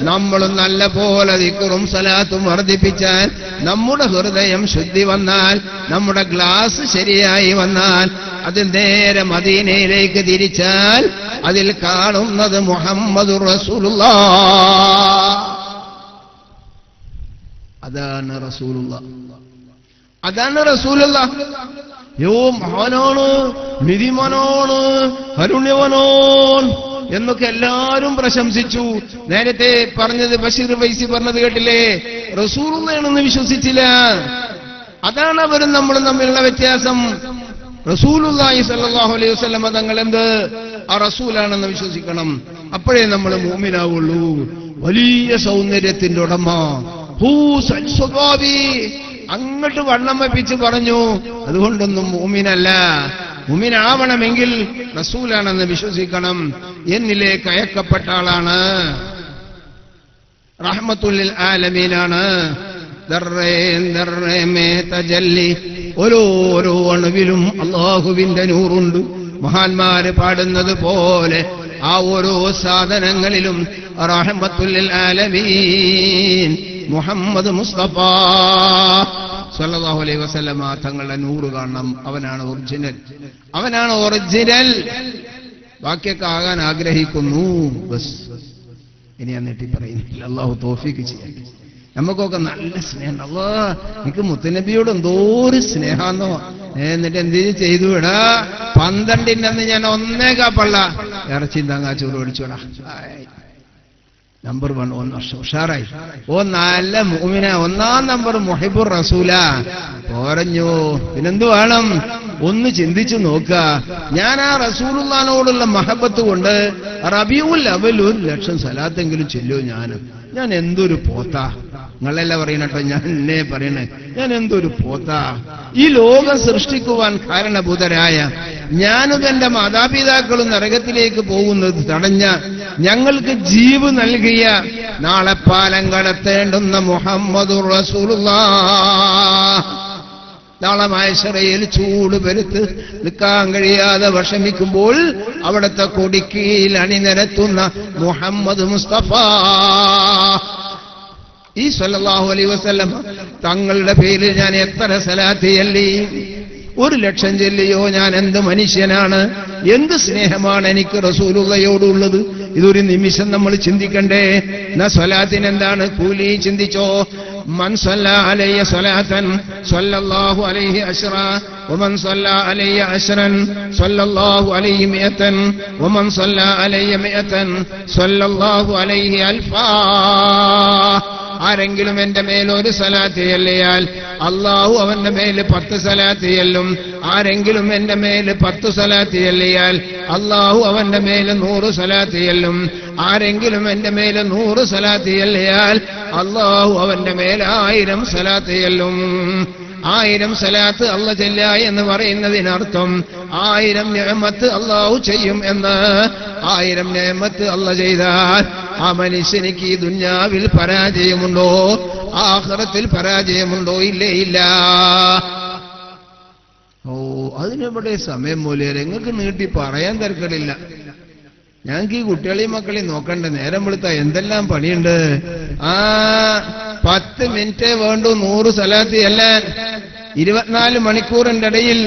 നമ്മളും നല്ല പോലെ ദിക്റും സലാത്തും വർദ്ധിപ്പിച്ചാൽ, നമ്മുടെ ഹൃദയം ശുദ്ധി വന്നാൽ, നമ്മുടെ ഗ്ലാസ് ശരിയായി വന്നാൽ, അത് നേരെ മദീനയിലേക്ക് തിരിച്ചാൽ അതിൽ കാണുന്നത് മുഹമ്മദുർ റസൂലുള്ളാഹ്. അതാണ് റസൂലുള്ളാഹ്, അതാണ് റസൂലുള്ളാഹ്. മഹാനാണ്, നിധിമാനാണ്, കരുണ്യവനാൻ എന്നൊക്കെ എല്ലാവരും പ്രശംസിച്ചു. നേരത്തെ പറഞ്ഞത് ബഷീർ വൈസി പറഞ്ഞത് കേട്ടില്ലേ? റസൂലുള്ളാഹിയാണെന്ന് വിശ്വസിച്ചില്ല. അതാണ് അവരും നമ്മളും തമ്മിലുള്ള വ്യത്യാസം. റസൂലുള്ളാഹി സ്വല്ലല്ലാഹു അലൈഹി വസല്ലം തങ്ങൾ എന്ത്? ആ റസൂലാണെന്ന് വിശ്വസിക്കണം. അപ്പോഴേ നമ്മൾ മുഅ്മിനാവുള്ളൂ. വലിയ സൗന്ദര്യത്തിന്റെ ഉടമ, സ്വഭാവി, അങ്ങോട്ട് വണ്ണം വെപ്പിച്ച് പറഞ്ഞു. അതുകൊണ്ടൊന്നും മുഅ്മിനല്ല. മുഅ്മിനാവണമെങ്കിൽ റസൂലാണെന്ന് വിശ്വസിക്കണം. എന്നിലേക്ക് അയക്കപ്പെട്ട ആളാണ്, റഹ്മത്തുൽ ലിൽ ആലമീനാണ്. ഓരോ അണുവിലും അള്ളാഹുവിന്റെ നൂറുണ്ട്. മഹാന്മാര് പാടുന്നത് പോലെ ആ ഓരോ സാധനങ്ങളിലും റഹ്മത്തുൽ ലിൽ ആലമീൻ മുഹമ്മദ് മുസ്തഫ. സ്വല്ലല്ലാഹു അലൈഹി വസല്ലമ തങ്ങളുടെ നൂറ് കാണണം. അവനാണ് ഒറിജിനൽ, അവനാണ് ഒറിജിനൽ. ബാക്കിയൊക്കെ ആകാൻ ആഗ്രഹിക്കുന്നു, ബസ്. ഇനി ഞാൻ നീട്ടി പറയുന്നില്ല. അള്ളാഹു തൗഫീഖ് ചെയ്യട്ടെ. നമുക്കൊക്കെ നല്ല സ്നേഹം. അല്ലാഹ് എനിക്ക് മുത്തുനബിയോട് എന്തോരു സ്നേഹാന്നോ. എന്നിട്ട് എന്തിനു ചെയ്തു വിടാ, 12 ഞാൻ 1 പള്ള ഇറച്ചി തങ്ങാ ചോറ് മേടിച്ചോടാ. നമ്പർ 1 ഉഷാറായി. നല്ല മുഅ്മിന, 1 നമ്പർ മുഹിബ്ബുർ റസൂല. പോരഞ്ഞു, പിന്നെന്ത് വേണം? ഒന്ന് ചിന്തിച്ചു നോക്കുക. ഞാൻ ആ റസൂലുള്ളാഹിനോടുള്ള മഹബത്ത് കൊണ്ട് റബീഉൽ അവ്വൽ 1,00,000 സലാത്തെങ്കിലും ചൊല്ലൂ. ഞാൻ എന്തൊരു പോത്താ. നിങ്ങളെല്ലാം പറയണട്ടോ, ഞാൻ എന്നെ പറയണേ, ഞാൻ എന്തൊരു പോത്താ. ഈ ലോകം സൃഷ്ടിക്കുവാൻ കാരണഭൂതരായ ഞാനും എന്റെ മാതാപിതാക്കളും നരകത്തിലേക്ക് പോകുന്നത് തടഞ്ഞ, ഞങ്ങൾക്ക് ജീവ് നൽകിയ, നാളെ പാലം കടത്തേണ്ടുന്ന മുഹമ്മദുർ റസൂലുള്ളാഹ് നാളെ മഹ്ശറയിൽ ചൂട് പെരുത്ത് നിൽക്കാൻ കഴിയാതെ വിഷമിക്കുമ്പോൾ അവിടുത്തെ കൊടിക്കീൽ അണിനിരത്തുന്ന മുഹമ്മദ് മുസ്തഫ ഈ സ്വല്ലല്ലാഹു അലൈഹി വസല്ലം തങ്ങളുടെ പേരിൽ ഞാൻ എത്ര സലാത്ത് ചൊല്ലി, 1,00,000 ചൊല്ലിയോ, ഞാൻ എന്ത് മനുഷ്യനാണ്, എന്ത് സ്നേഹമാണ് എനിക്ക് റസൂലുള്ളാഹിയോടുള്ളത്. ഇതൊരു നിമിഷം നമ്മൾ ചിന്തിക്കണ്ടേ. സ്വലാത്തിന് എന്താണ് കൂലി? ചിന്തിച്ചോ. മൻ സല്ല അലയ്യ സ്വലാത്തൻ സ്വല്ലല്ലാഹു അലൈഹി അശ്റ വമൻ സല്ല അലയ്യ അശ്റൻ സ്വല്ലല്ലാഹു അലൈഹി മിഅതൻ വമൻ സല്ല അലയ്യ മിഅതൻ സ്വല്ലല്ലാഹു അലൈഹി അൽഫാ. ആരെങ്കിലും എന്റെ മേൽ 1 സലാത്ത് ചൊല്ലിയാൽ അള്ളാഹു അവന്റെ മേൽ 10 സലാത്ത് ചൊല്ലും. ആരെങ്കിലും എന്റെ മേൽ 10 സലാത്ത് ചൊല്ലിയാൽ അള്ളാഹു അവന്റെ മേൽ 100 സലാത്ത് ചൊല്ലും. ആരെങ്കിലും എന്റെ മേൽ 100 സലാത്ത് ചൊല്ലിയാൽ അള്ളാഹു അവന്റെ മേൽ 1000 സലാത്ത് ചൊല്ലും. 1000 സലാത്ത് അള്ളാഹ് ചൊല്ലുക എന്ന് പറയുന്നതിനർത്ഥം 1000 നിഅമത്ത് അള്ളാഹു ചെയ്യും എന്ന്. 1000 നിഅമത്ത് അള്ളാഹ് ചെയ്താൽ ആ മനുഷ്യനിക്ക് ഈ ദുനിയാവിൽ പരാജയമുണ്ടോ, ആഖിറത്തിൽ പരാജയമുണ്ടോ? ഇല്ലേ, ഇല്ല. അതിനെവിടെ സമയം മൂല്യം നിങ്ങൾക്ക് നീട്ടി പറയാൻ തരക്കടില്ല. ഞങ്ങൾക്ക് ഈ കുട്ടികളെയും മക്കളെയും നോക്കണ്ട. നേരം വെളുത്താ എന്തെല്ലാം പണിയുണ്ട്. 10 മിനിറ്റ് വേണ്ടു 100 സലാത്ത് ചെല്ലാൻ. 24 മണിക്കൂറിന്റെ ഇടയിൽ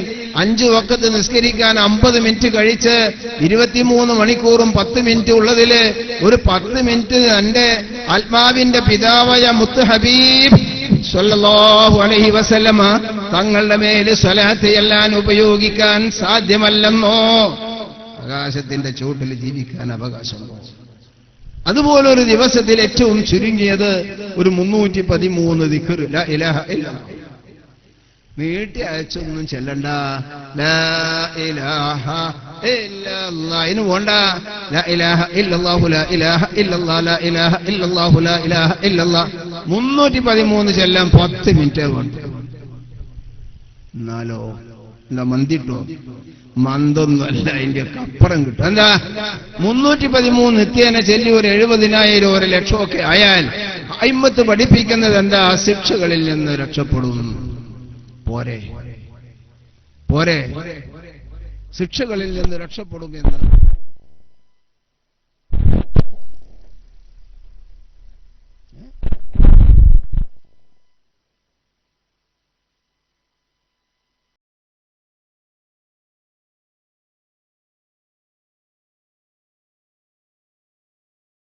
5 വഖത്ത് നിസ്കരിക്കാൻ 50 മിനിറ്റ് കഴിച്ച് 23 മണിക്കൂറും 10 മിനിറ്റ് ഉള്ളതില് ഒരു 10 മിനിറ്റ് എന്റെ ആത്മാവിന്റെ പിതാവായ മുത്ത് ഹബീബ് സ്വല്ലല്ലാഹു അലൈഹി വസല്ലമ തങ്ങളുടെ മേല് സ്വലാത്ത് ചെല്ലാൻ ഉപയോഗിക്കാൻ സാധ്യമല്ലെന്നോ? ആകാശത്തിന്റെ ചുവട്ടിൽ ജീവിക്കാൻ അവകാശമുണ്ടോ? അതുപോലൊരു ദിവസത്തിൽ ഏറ്റവും ചുരുങ്ങിയത് ഒരു 313 ദിക്ർ ലാ ഇലാഹ ഇല്ലല്ലാഹ്. നീട്ടി അയച്ചൊന്നും ചെല്ലണ്ട. ലാ ഇലാഹ ഇല്ലല്ലാഹ് ഇന് പോണ്ട. ലാ ഇലാഹ ഇല്ലല്ലാഹു ലാ ഇലാഹ ഇല്ലല്ലാഹ് ലാ ഇലാഹ ഇല്ലല്ലാഹു ലാ ഇലാഹ ഇല്ലല്ലാഹ് 313 ചെല്ലാൻ 10 മിനിറ്റ് വേണ്ട. എന്നാലോ എന്താ മന്തിട്ടോ? മന്തൊന്നുമല്ല, അതിന്റെ അപ്പുറം കിട്ടും. എന്താ 313 നിത്യേന ചെല്ലി ഒരു 70,000 1,00,000 ഒക്കെ ആയാൽ അയിമ്മത്ത് പഠിപ്പിക്കുന്നത് എന്താ? ശിക്ഷകളിൽ നിന്ന് രക്ഷപ്പെടും. പോരെ പോരെ, ശിക്ഷകളിൽ നിന്ന് രക്ഷപ്പെടും എന്ന്.